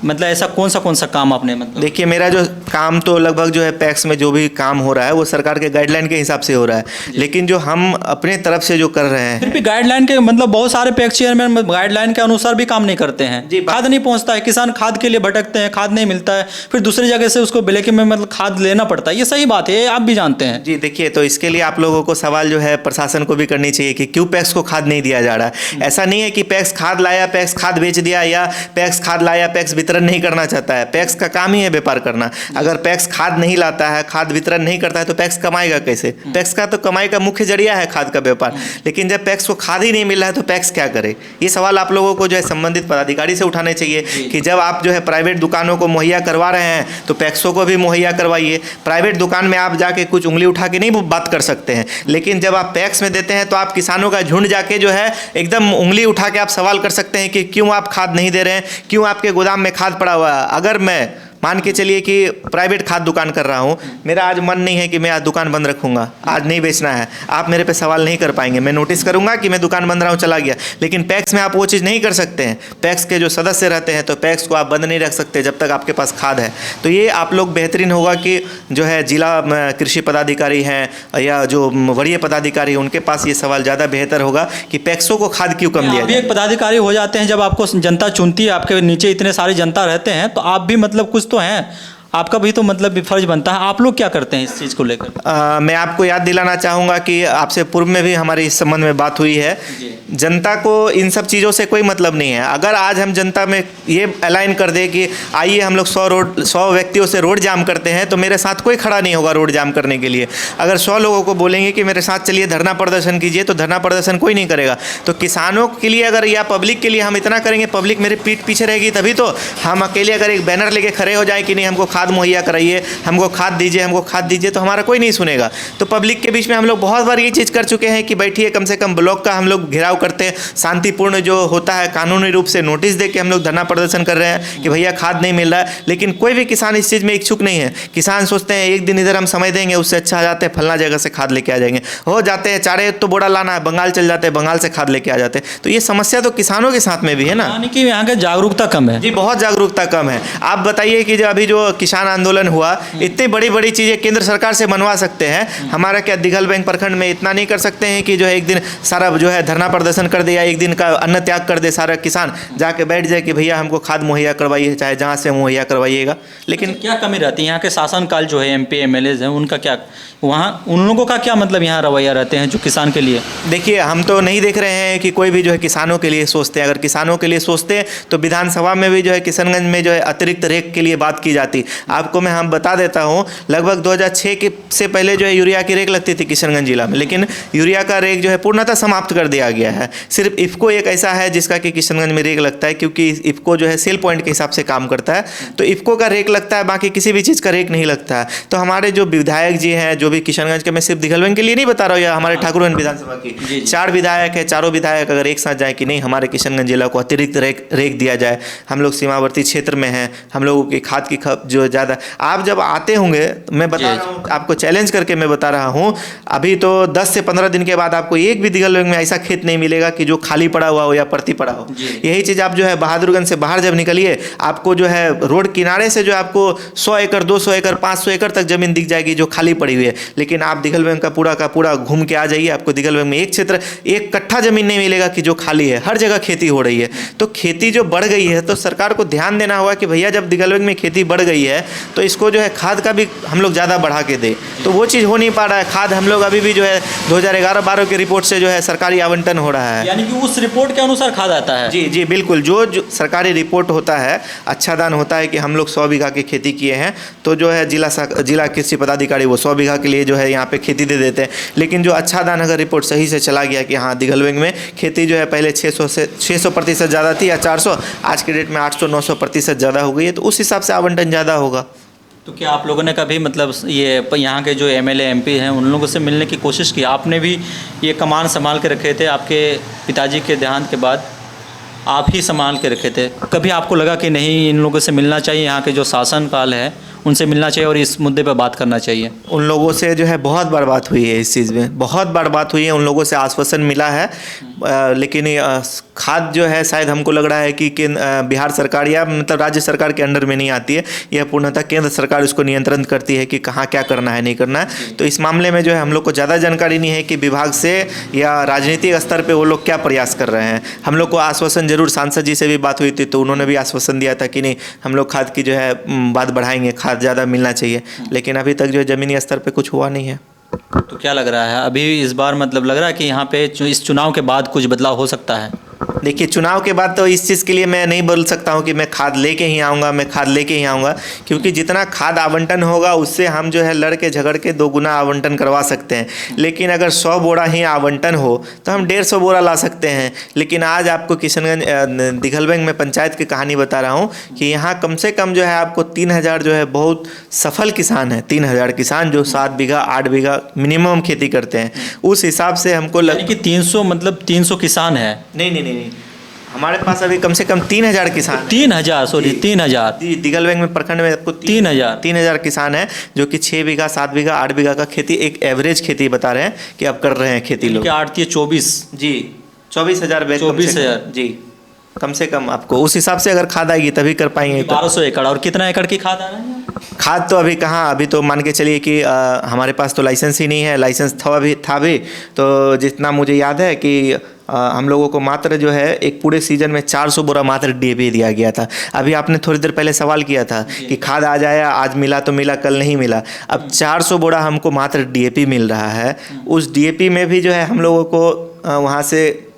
[SPEAKER 2] मतलब ऐसा कौन सा काम आपने मतलब
[SPEAKER 1] देखिए, मेरा जो काम तो लगभग जो है पैक्स में जो भी काम हो रहा है वो सरकार के गाइडलाइन के हिसाब से हो रहा है, लेकिन जो हम अपने तरफ से जो कर रहे हैं,
[SPEAKER 2] फिर भी गाइडलाइन के मतलब बहुत सारे पैक्स चेयरमैन गाइडलाइन के अनुसार भी काम नहीं करते हैं।
[SPEAKER 1] जी,
[SPEAKER 2] खाद नहीं पहुंचता है, किसान खाद के लिए भटकते हैं, खाद नहीं मिलता है, फिर दूसरी जगह से उसको ब्लैक में मतलब खाद लेना पड़ता है। ये सही बात है, आप भी जानते हैं।
[SPEAKER 1] जी देखिए, तो इसके लिए आप लोगों को सवाल जो है प्रशासन को भी करनी चाहिए कि क्यों पैक्स को खाद नहीं दिया जा रहा है। ऐसा नहीं है कि पैक्स खाद लाया पैक्स खाद बेच दिया, या पैक्स खाद लाया पैक्स वितरण नहीं करना चाहता है। पैक्स का काम ही है व्यापार करना। अगर पैक्स खाद नहीं लाता है, खाद वितरण नहीं करता है, तो पैक्स कमाएगा कैसे? पैक्स का तो कमाई का मुख्य जरिया है खाद का व्यापार। लेकिन जब पैक्स को खाद ही नहीं मिल रहा है तो पैक्स क्या करे? ये सवाल आप लोगों को जो है संबंधित पदाधिकारी से उठाने चाहिए कि जब आप जो है प्राइवेट दुकानों को मुहैया करवा रहे हैं तो पैक्सों को भी मुहैया करवाइए। प्राइवेट दुकान में आप जाके कुछ उंगली उठा के नहीं बात कर सकते हैं, लेकिन जब आप पैक्स में देते हैं तो आप किसानों का झुंड जाके जो है एकदम उंगली उठा के आप सवाल कर सकते हैं कि क्यों आप खाद नहीं दे रहे हैं, क्यों आपके गोदाम में खाद पड़ा हुआ है। अगर मैं मान के चलिए कि प्राइवेट खाद दुकान कर रहा हूँ, मेरा आज मन नहीं है कि मैं आज दुकान बंद रखूँगा, आज नहीं बेचना है, आप मेरे पे सवाल नहीं कर पाएंगे। मैं नोटिस करूँगा कि मैं दुकान बंद रहा हूँ, चला गया। लेकिन पैक्स में आप वो चीज़ नहीं कर सकते हैं। पैक्स के जो सदस्य रहते हैं तो पैक्स को आप बंद नहीं रख सकते जब तक आपके पास खाद है। तो ये आप लोग बेहतरीन होगा कि जो है जिला कृषि पदाधिकारी हैं या जो वरीय पदाधिकारी, उनके पास ये सवाल ज़्यादा बेहतर होगा कि पैक्सों को खाद क्यों कम दिया
[SPEAKER 2] आप भी
[SPEAKER 1] जाए।
[SPEAKER 2] एक पदाधिकारी हो जाते हैं, जब आपको जनता चुनती है, आपके नीचे इतने सारी जनता रहते हैं, तो आप भी मतलब कुछ तो हैं, आपका भी तो मतलब फर्ज बनता है। आप लोग क्या करते हैं इस चीज़ को लेकर?
[SPEAKER 1] मैं आपको याद दिलाना चाहूँगा कि आपसे पूर्व में भी हमारी इस संबंध में बात हुई है। जनता को इन सब चीज़ों से कोई मतलब नहीं है। अगर आज हम जनता में ये अलाइन कर दें कि आइए हम लोग 100 व्यक्तियों से रोड जाम करते हैं, तो मेरे साथ कोई खड़ा नहीं होगा रोड जाम करने के लिए। अगर 100 लोगों को बोलेंगे कि मेरे साथ चलिए धरना प्रदर्शन कीजिए, तो धरना प्रदर्शन कोई नहीं करेगा। तो किसानों के लिए अगर या पब्लिक के लिए हम इतना करेंगे, पब्लिक मेरे पीठ पीछे रहेगी, तभी तो हम अकेले अगर एक बैनर लेके खड़े हो जाए कि नहीं हमको खाद मुहैया कराइए, हमको खाद दीजिए, हमको खाद दीजिए, तो हमारा कोई नहीं सुनेगा। तो पब्लिक के बीच में हम लोग बहुत बार ये चीज़ कर चुके हैं कि बैठिए, कम से कम ब्लॉक का हम लोग घेराव करते हैं, शांतिपूर्ण जो होता है कानूनी रूप से नोटिस दे के हम लोग धरना प्रदर्शन कर रहे हैं कि भैया खाद नहीं मिल रहा है। लेकिन कोई भी किसान इस चीज़ में इच्छुक नहीं है। किसान सोचते हैं एक दिन इधर हम समय देंगे, उससे अच्छा आ जाते हैं फलना जगह से खाद लेके आ जाएंगे, हो जाते हैं चारे तो बोरा लाना है, बंगाल चल जाते हैं, बंगाल से खाद लेके आ जाते हैं। तो ये समस्या तो किसानों के साथ में भी है ना,
[SPEAKER 2] यानी कि यहाँ के जागरूकता कम है।
[SPEAKER 1] जी बहुत जागरूकता कम है। आप बताइए कि जो अभी जो किसान आंदोलन हुआ, इतनी बड़ी बड़ी चीज़ें केंद्र सरकार से बनवा सकते हैं, हमारा क्या दिघलबैंक प्रखंड में इतना नहीं कर सकते हैं कि जो है एक दिन सारा जो है धरना प्रदर्शन कर दे या एक दिन का अन्न त्याग कर दे, सारा किसान जाके बैठ जाए कि भैया हमको खाद मुहैया करवाइए, चाहे जहाँ से मुहैया करवाइएगा। लेकिन
[SPEAKER 2] क्या कमी रहती है यहाँ के शासनकाल जो है, एमपी एमएलए हैं, उनका क्या, वहाँ उन लोगों का क्या मतलब यहाँ रवैया रहते हैं जो किसान के लिए?
[SPEAKER 1] देखिए, हम तो नहीं देख रहे हैं कि कोई भी जो है किसानों के लिए सोचते हैं। अगर किसानों के लिए सोचते हैं तो विधानसभा में भी जो है किशनगंज में जो है अतिरिक्त रेक के लिए बात की जाती। आपको मैं हम बता देता हूँ, लगभग 2006 के से पहले जो है यूरिया की रेक लगती थी किशनगंज जिला में, लेकिन यूरिया का रेक जो है पूर्णतः समाप्त कर दिया गया है। सिर्फ इफ़को एक ऐसा है जिसका कि किशनगंज में रेक लगता है, क्योंकि इफ़को जो है सेल पॉइंट के हिसाब से काम करता है, तो इफ़को का रेक लगता है, बाकी किसी भी चीज़ का रेक नहीं लगता है। तो हमारे जो विधायक जी हैं, जो भी किशनगंज के, मैं सिर्फ दिघलबैंक के लिए नहीं बता रहा हूँ, या हमारे ठाकुरगंज विधानसभा की 4 विधायक है, चारों विधायक अगर एक साथ जाए कि नहीं हमारे किशनगंज जिला को अतिरिक्त रेक दिया जाए, हम लोग सीमावर्ती क्षेत्र में हैं, हम लोगों की खाद की खप जो ज़्यादा, आप जब आते होंगे, मैं बता रहा हूँ आपको, चैलेंज करके मैं बता रहा हूँ, अभी तो 10 से 15 दिन के बाद आपको एक भी दिघलबैंक में ऐसा खेत नहीं मिलेगा कि जो खाली पड़ा हुआ हो या परती पड़ा हो। यही चीज़ आप जो है बहादुरगंज से बाहर जब निकलिए, आपको जो है रोड किनारे से जो आपको 100 एकड़ 200 एकड़ 500 एकड़ तक जमीन दिख जाएगी जो खाली पड़ी हुई है। लेकिन आप दिघलबैंक का पूरा घूम के आ जाइए, आपको दिघलबैंक में एक क्षेत्र 1 कट्ठा जमीन नहीं मिलेगा कि जो खाली है, हर जगह खेती हो रही है। तो खेती जो बढ़ गई है, तो सरकार को ध्यान देना होगा कि भैया जब दिघलबैंक में खेती बढ़ गई है तो इसको जो है खाद का भी हम लोग ज़्यादा बढ़ा के दें। तो वो चीज़ हो नहीं पा रहा है। खाद हम लोग अभी भी जो है 2011-12 की रिपोर्ट से जो है सरकारी आवंटन हो रहा है,
[SPEAKER 2] यानी कि उस रिपोर्ट के अनुसार खाद आता है।
[SPEAKER 1] जी जी बिल्कुल, जो सरकारी रिपोर्ट होता है, अच्छा दान होता है कि हम लोग 100 बीघा की खेती किए हैं, तो जो है जिला कृषि पदाधिकारी वो 100 बीघा के लिए जो है यहाँ पे खेती दे देते हैं। लेकिन जो अच्छा दान अगर रिपोर्ट सही से चला गया कि हाँ दिघलबैंक में खेती जो है पहले 600% ज़्यादा थी या 400, आज के डेट में 800-900% ज़्यादा हो गई है, तो उस हिसाब से आवंटन ज़्यादा होगा।
[SPEAKER 2] तो क्या आप लोगों ने कभी मतलब ये यहाँ के जो एमएलए एमपी हैं उन लोगों से मिलने की कोशिश की? आपने भी ये कमान संभाल के रखे थे, आपके पिताजी के देहांत के बाद आप ही संभाल के रखे थे, कभी आपको लगा कि नहीं इन लोगों से मिलना चाहिए, यहाँ के जो शासन काल है उनसे मिलना चाहिए और इस मुद्दे पर बात करना चाहिए?
[SPEAKER 1] उन लोगों से जो है बहुत बार बात हुई है इस चीज़ में, बहुत बार बात हुई है, उन लोगों से आश्वासन मिला है। लेकिन खाद जो है शायद हमको लग रहा है कि बिहार सरकार या मतलब राज्य सरकार के अंडर में नहीं आती है, यह पूर्णतः केंद्र सरकार उसको नियंत्रण करती है कि कहाँ क्या करना है नहीं करना है। तो इस मामले में जो है हम लोग को ज़्यादा जानकारी नहीं है कि विभाग से या राजनीतिक स्तर पे वो लोग क्या प्रयास कर रहे हैं। हम लोग को आश्वासन जरूर, सांसद जी से भी बात हुई थी तो उन्होंने भी आश्वासन दिया था कि नहीं हम लोग खाद की जो है बात बढ़ाएंगे, खाद ज़्यादा मिलना चाहिए, लेकिन अभी तक जो है ज़मीनी स्तर पे कुछ हुआ नहीं है।
[SPEAKER 2] तो क्या लग रहा है अभी इस बार, मतलब लग रहा है कि यहाँ पे इस चुनाव के बाद कुछ बदलाव हो सकता है?
[SPEAKER 1] देखिए, चुनाव के बाद तो इस चीज़ के लिए मैं नहीं बोल सकता हूँ कि मैं खाद लेके ही आऊँगा, मैं खाद लेके ही आऊँगा, क्योंकि जितना खाद आवंटन होगा उससे हम जो है लड़ के झगड़ के 2 गुना आवंटन करवा सकते हैं। लेकिन अगर 100 बोरा ही आवंटन हो तो हम 150 बोरा ला सकते हैं। लेकिन आज आपको किशनगंज दिघलबैंक में पंचायत की कहानी बता रहा हूँ कि यहाँ कम से कम जो है आपको 3000 जो है बहुत सफल किसान है, 3000 किसान जो 7 बीघा 8 बीघा मिनिमम खेती करते हैं। उस हिसाब से हमको
[SPEAKER 2] कि 300 मतलब 300 किसान है?
[SPEAKER 1] नहीं, हमारे पास अभी कम से कम 3000 किसान,
[SPEAKER 2] 3000 सॉरी 3000
[SPEAKER 1] जी, दिघलबैंक में प्रखंड में आपको 3000 किसान है जो कि 6 बीघा 7 बीघा 8 बीघा का खेती, एक एवरेज खेती बता रहे हैं कि आप कर रहे हैं खेती लोग।
[SPEAKER 2] 8 × 24
[SPEAKER 1] जी 24,000
[SPEAKER 2] 24,000
[SPEAKER 1] जी, कम से कम आपको उस हिसाब से अगर खाद आएगी तभी कर पाएंगे।
[SPEAKER 2] 1200 एकड़। और कितना एकड़ की खाद आ रहा है?
[SPEAKER 1] खाद तो अभी कहाँ, अभी तो मान के चलिए कि हमारे पास तो लाइसेंस ही नहीं है। लाइसेंस था भी तो जितना मुझे याद है कि हम लोगों को मात्र जो है एक पूरे सीजन में 400 बोरा मात्र डीएपी दिया गया था। अभी आपने थोड़ी देर पहले सवाल किया था कि खाद आ जाए, आज मिला तो मिला, कल नहीं मिला। अब 400 बोरा हमको मात्र डीएपी मिल रहा है। उस डीएपी में भी जो है हम लोगों को वहाँ से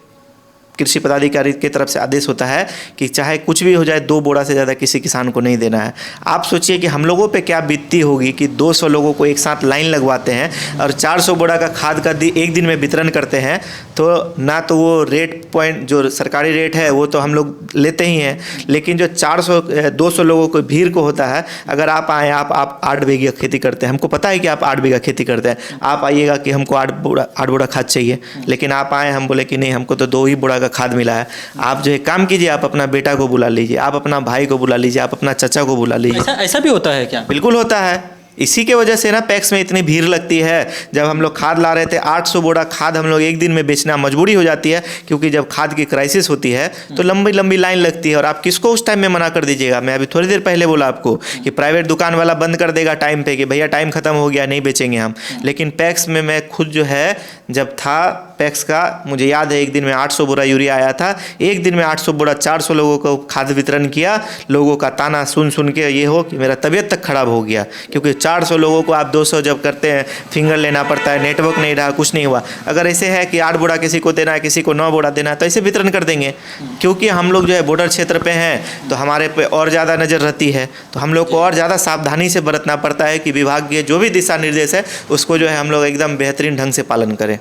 [SPEAKER 1] कृषि पदाधिकारी की तरफ से आदेश होता है कि चाहे कुछ भी हो जाए 2 बोरा से ज़्यादा किसी किसान को नहीं देना है। आप सोचिए कि हम लोगों पे क्या बीतती होगी कि 200 लोगों को एक साथ लाइन लगवाते हैं और 400 बोरा का खाद का एक दिन में वितरण करते हैं। तो ना तो वो रेट पॉइंट जो सरकारी रेट है वो तो हम लोग लेते ही हैं, लेकिन जो 200 लोगों को भीड़ को होता है, अगर आप आए, आप 8 बीघा खेती करते हैं, हमको पता है कि आप 8 बीघा खेती करते हैं, आप आइएगा कि हमको 8 बोरा खाद चाहिए, लेकिन आप आए, हम बोले कि नहीं हमको तो 2 ही बोरा खाद मिला है। आप जो है काम कीजिए, आप अपना बेटा को बुला लीजिए, आप अपना भाई को बुला लीजिए, आप अपना चाचा को बुला लीजिए।
[SPEAKER 2] ऐसा भी होता है क्या?
[SPEAKER 1] बिल्कुल होता है। इसी के वजह से ना पैक्स में इतनी भीड़ लगती है। जब हम लोग खाद ला रहे थे 800 बोरा खाद हम लोग एक दिन में बेचना मजबूरी हो जाती है, क्योंकि जब खाद की क्राइसिस होती है तो लंबी लंबी लाइन लगती है। और आप किसको उस टाइम में मना कर दीजिएगा? मैं अभी थोड़ी देर पहले बोला आपको कि प्राइवेट दुकान वाला बंद कर देगा टाइम पे कि भैया टाइम खत्म हो गया, नहीं बेचेंगे हम। लेकिन पैक्स में मैं खुद जो है जब था पैक्स का, मुझे याद है एक दिन में 800 बोरा यूरिया आया था। एक दिन में 800 बोरा 400 लोगों को खाद वितरण किया। लोगों का ताना सुन सुन के ये हो कि मेरा तबीयत तक खराब हो गया, क्योंकि 400 लोगों को आप 200 जब करते हैं फिंगर लेना पड़ता है, नेटवर्क नहीं रहा, कुछ नहीं हुआ। अगर ऐसे है कि 8 बोरा किसी को देना है, किसी को 9 बोरा देना है, तो ऐसे वितरण कर देंगे। क्योंकि हम लोग जो है बॉर्डर क्षेत्र पे हैं तो हमारे पे और ज़्यादा नज़र रहती है, तो हम लोग को और ज़्यादा सावधानी से बरतना पड़ता है कि विभाग के जो भी दिशा निर्देश है उसको जो है हम लोग एकदम बेहतरीन ढंग से पालन करें।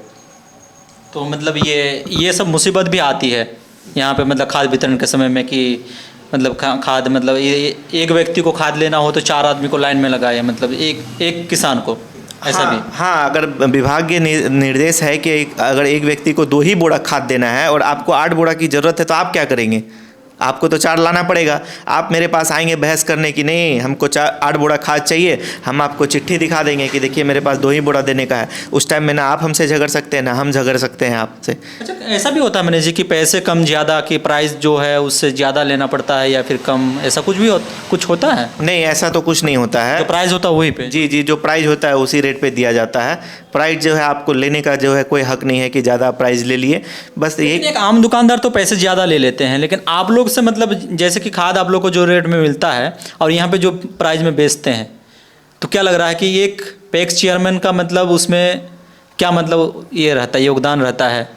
[SPEAKER 2] तो मतलब ये सब मुसीबत भी आती है यहाँ पे, मतलब खाद वितरण के समय में कि मतलब खाद, मतलब ये एक व्यक्ति को खाद लेना हो तो 4 आदमी को लाइन में लगाए, मतलब एक किसान को, ऐसा भी?
[SPEAKER 1] हाँ, अगर विभाग के निर्देश है कि अगर एक व्यक्ति को 2 ही बोरा खाद देना है और आपको 8 बोरा की ज़रूरत है तो आप क्या करेंगे? आपको तो 4 लाना पड़ेगा। आप मेरे पास आएंगे बहस करने की नहीं हमको 8 बोरा खाद चाहिए, हम आपको चिट्ठी दिखा देंगे कि देखिए मेरे पास 2 ही बोरा देने का है। उस टाइम में ना आप हमसे झगड़ सकते हैं ना हम झगड़ सकते हैं आपसे।
[SPEAKER 2] अच्छा, ऐसा भी होता है मैनेजर जी कि पैसे कम ज़्यादा की प्राइस जो है उससे ज़्यादा लेना पड़ता है या फिर कम, ऐसा कुछ होता है?
[SPEAKER 1] नहीं, ऐसा तो कुछ नहीं होता है।
[SPEAKER 2] जो प्राइस होता है वही पे?
[SPEAKER 1] जी, जो प्राइस होता है उसी रेट पे दिया जाता है। प्राइस जो है आपको लेने का जो है कोई हक नहीं है कि ज़्यादा प्राइस ले लिए, बस ये।
[SPEAKER 2] एक आम दुकानदार तो पैसे ज़्यादा ले लेते हैं, लेकिन आप लोग से मतलब जैसे कि खाद आप लोग को जो रेट में मिलता है और यहाँ पे जो प्राइस में बेचते हैं, तो क्या लग रहा है कि एक पैक्स चेयरमैन का मतलब उसमें क्या मतलब ये रहता है, योगदान रहता है?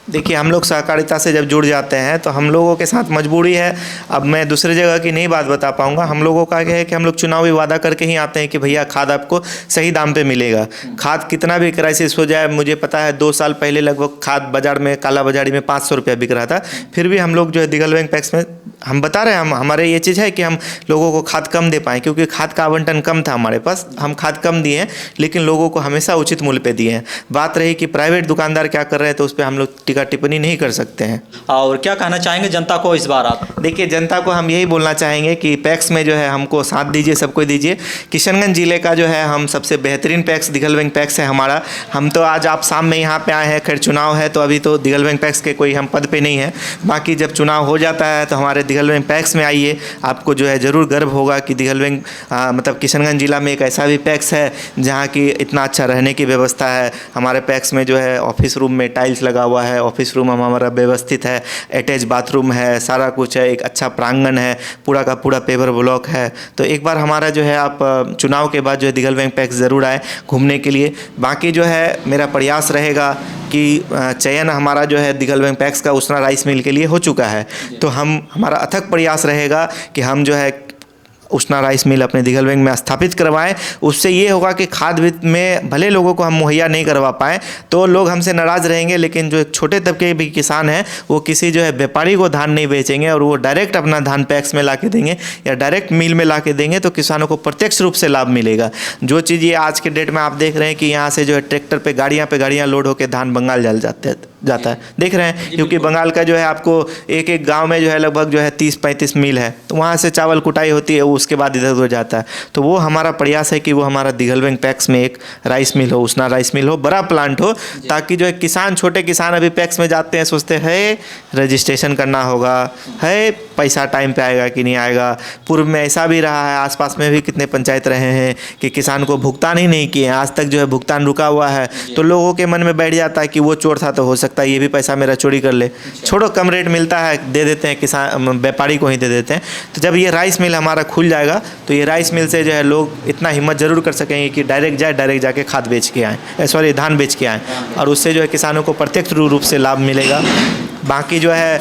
[SPEAKER 1] देखिए, हम लोग सहकारिता से जब जुड़ जाते हैं तो हम लोगों के साथ मजबूरी है। अब मैं दूसरे जगह की नहीं बात बता पाऊंगा। हम लोगों का क्या है कि हम लोग चुनावी वादा करके ही आते हैं कि भैया खाद आपको सही दाम पे मिलेगा। खाद कितना भी क्राइसिस हो जाए, मुझे पता है 2 साल पहले लगभग खाद बाजार में, काला बाजारी में 500 रुपया बिक रहा था। फिर भी हम लोग जो है दिघलबैंक पैक्स में हम बता रहे हैं, हमारे ये चीज़ है कि हम लोगों को खाद कम दे पाएँ, क्योंकि खाद का आवंटन कम था हमारे पास। हम खाद कम दिए हैं लेकिन लोगों को हमेशा उचित मूल्य पे दिए हैं। बात रही कि प्राइवेट दुकानदार क्या कर रहे हैं, तो उस पर हम लोग टिका का टिप्पणी नहीं कर सकते हैं।
[SPEAKER 2] और क्या कहना चाहेंगे जनता को इस बार आप?
[SPEAKER 1] देखिए, जनता को हम यही बोलना चाहेंगे कि पैक्स में जो है हमको साथ दीजिए, सबको दीजिए। किशनगंज ज़िले का जो है हम सबसे बेहतरीन पैक्स दिघलबैंक पैक्स है हमारा। हम तो आज आप शाम में यहाँ पे आए हैं, खैर चुनाव है तो अभी तो दिघलबैंक पैक्स के कोई हम पद पे नहीं है। बाकी जब चुनाव हो जाता है तो हमारे दिघलबैंक पैक्स में आइए, आपको जो है ज़रूर गर्व होगा कि दिघलबैंक मतलब किशनगंज ज़िला में एक ऐसा भी पैक्स है जहाँ की इतना अच्छा रहने की व्यवस्था है। हमारे पैक्स में जो है ऑफिस रूम में टाइल्स लगा हुआ है, ऑफिस रूम हमारा व्यवस्थित है, अटैच बाथरूम है, सारा कुछ है, एक अच्छा प्रांगण है, पूरा का पूरा पेवर ब्लॉक है। तो एक बार हमारा जो है आप चुनाव के बाद जो है दिघलबैंक पैक्स ज़रूर आए घूमने के लिए। बाकी जो है मेरा प्रयास रहेगा कि चयन हमारा जो है दिघलबैंक पैक्स का उसना राइस मिल के लिए हो चुका है, तो हमारा अथक प्रयास रहेगा कि हम जो है उसना राइस मिल अपने दिघलबैंक में स्थापित करवाएं। उससे ये होगा कि खाद में भले लोगों को हम मुहैया नहीं करवा पाएँ तो लोग हमसे नाराज़ रहेंगे, लेकिन जो एक छोटे तबके भी किसान हैं वो किसी जो है व्यापारी को धान नहीं बेचेंगे और वो डायरेक्ट अपना धान पैक्स में ला के देंगे या डायरेक्ट मिल में ला के देंगे, तो किसानों को प्रत्यक्ष रूप से लाभ मिलेगा। जो चीज़ ये आज के डेट में आप देख रहे हैं कि यहाँ से जो है ट्रैक्टर पे गाड़ियाँ लोड होकर धान बंगाल जाता है, देख रहे हैं, क्योंकि बंगाल का जो है आपको एक एक गांव में जो है लगभग जो है 30-35 मिल है, तो वहाँ से चावल कुटाई होती है, उसके बाद इधर उधर जाता है। तो वो हमारा प्रयास है कि वो हमारा दिघलबैंक पैक्स में एक राइस मिल हो, उसना राइस मिल हो, बड़ा प्लांट हो, ताकि जो है किसान, छोटे किसान अभी पैक्स में जाते हैं, सोचते हैं रजिस्ट्रेशन करना होगा, है पैसा टाइम पे आएगा कि नहीं आएगा। पूर्व में ऐसा भी रहा है, आसपास में भी कितने पंचायत रहे हैं कि किसान को भुगतान ही नहीं किए, आज तक जो है भुगतान रुका हुआ है, तो लोगों के मन में बैठ जाता है कि वो चोर था तो हो सकता है ये भी पैसा मेरा चोरी कर ले, छोड़ो कम रेट मिलता है दे देते हैं, किसान व्यापारी को ही दे देते हैं। तो जब ये राइस मिल हमारा खुल जाएगा तो ये राइस मिल से जो है लोग इतना हिम्मत ज़रूर कर सकेंगे कि डायरेक्ट जाके खाद बेच के आएँ, सॉरी धान बेच के आएँ, और उससे जो है किसानों को प्रत्यक्ष रूप से लाभ मिलेगा। बाकी जो है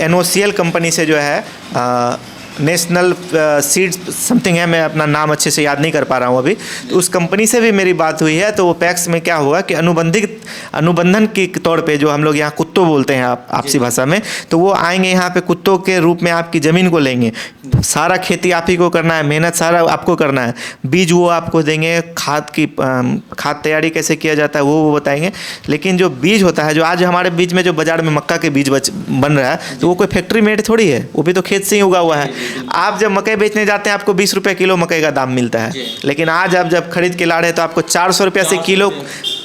[SPEAKER 1] NOCL कंपनी से जो है नेशनल सीड्स समथिंग है, मैं अपना नाम अच्छे से याद नहीं कर पा रहा हूँ अभी, तो उस कंपनी से भी मेरी बात हुई है। तो वो पैक्स में क्या हुआ कि अनुबंधन के तौर पे, जो हम लोग यहाँ कुत्तों बोलते हैं आपसी भाषा में, तो वो आएंगे यहाँ पे कुत्तों के रूप में आपकी ज़मीन को लेंगे, सारा खेती आप ही को करना है, मेहनत सारा आपको करना है, बीज वो आपको देंगे, खाद तैयारी कैसे किया जाता है वो बताएंगे। लेकिन जो बीज होता है, जो आज हमारे बीच में जो बाज़ार में मक्का के बीज बन रहा है, तो वो कोई फैक्ट्री मेड थोड़ी है, वो भी तो खेत से ही उगा हुआ है। आप जब मकई बेचने जाते हैं आपको 20 रुपये किलो मकई का दाम मिलता है, लेकिन आज आप जब खरीद के ला रहे हैं तो आपको 400 रुपये से किलो,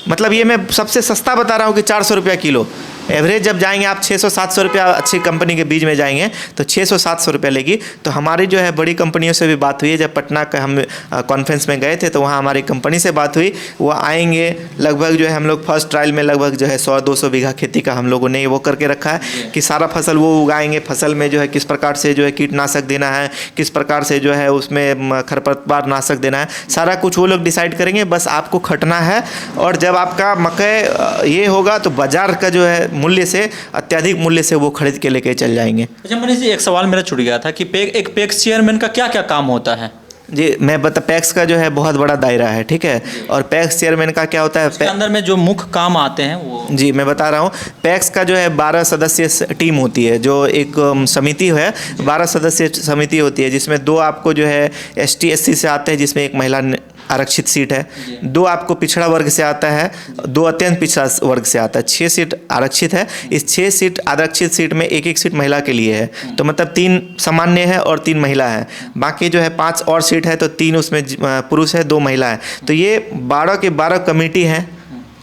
[SPEAKER 1] मतलब ये मैं सबसे सस्ता बता रहा हूँ कि 400 रुपया किलो। एवरेज जब जाएंगे आप 600-700 रुपया अच्छी कंपनी के बीज में जाएंगे तो 600-700 रुपया लेगी। तो हमारी जो है बड़ी कंपनियों से भी बात हुई है, जब पटना का हम कॉन्फ्रेंस में गए थे तो वहाँ हमारी कंपनी से बात हुई, वो आएंगे। लगभग जो है हम लोग फर्स्ट ट्रायल में लगभग जो है 100-200 बीघा खेती का हम लोगों ने वो करके रखा है कि सारा फसल वो उगाएंगे। फसल में जो है किस प्रकार से जो है कीटनाशक देना है, किस प्रकार से जो है उसमें खरपतवार नाशक देना है, सारा कुछ वो लोग डिसाइड करेंगे, बस आपको खटना है। और जब आपका मकई ये होगा तो बाज़ार का जो है मूल्य से, अत्यधिक मूल्य से वो खरीद के लेके चल जाएंगे।
[SPEAKER 2] अच्छा मनीष जी, एक सवाल मेरा छूट गया था कि एक पैक्स चेयरमैन का क्या क्या काम होता है?
[SPEAKER 1] जी मैं पैक्स का जो है बहुत बड़ा दायरा है, ठीक है, और पैक्स चेयरमैन का क्या होता है,
[SPEAKER 2] उसके अंदर में जो मुख्य काम आते हैं वो, जी
[SPEAKER 1] मैं बता रहा हूँ। पैक्स का जो है 12 सदस्यीय टीम होती है, जो एक समिति है, 12 सदस्यीय समिति होती है, जिसमें 2 आपको जो है ST-SC से आते हैं, जिसमें एक महिला आरक्षित सीट है, 2 आपको पिछड़ा वर्ग से आता है, 2 अत्यंत पिछड़ा वर्ग से आता है, 6 सीट आरक्षित है। इस 6 सीट आरक्षित सीट में एक सीट महिला के लिए है, तो मतलब 3 सामान्य है और 3 महिला है। बाकी जो है 5 और सीट है, तो 3 उसमें पुरुष है, 2 महिला है। तो ये 12 के 12 कमेटी हैं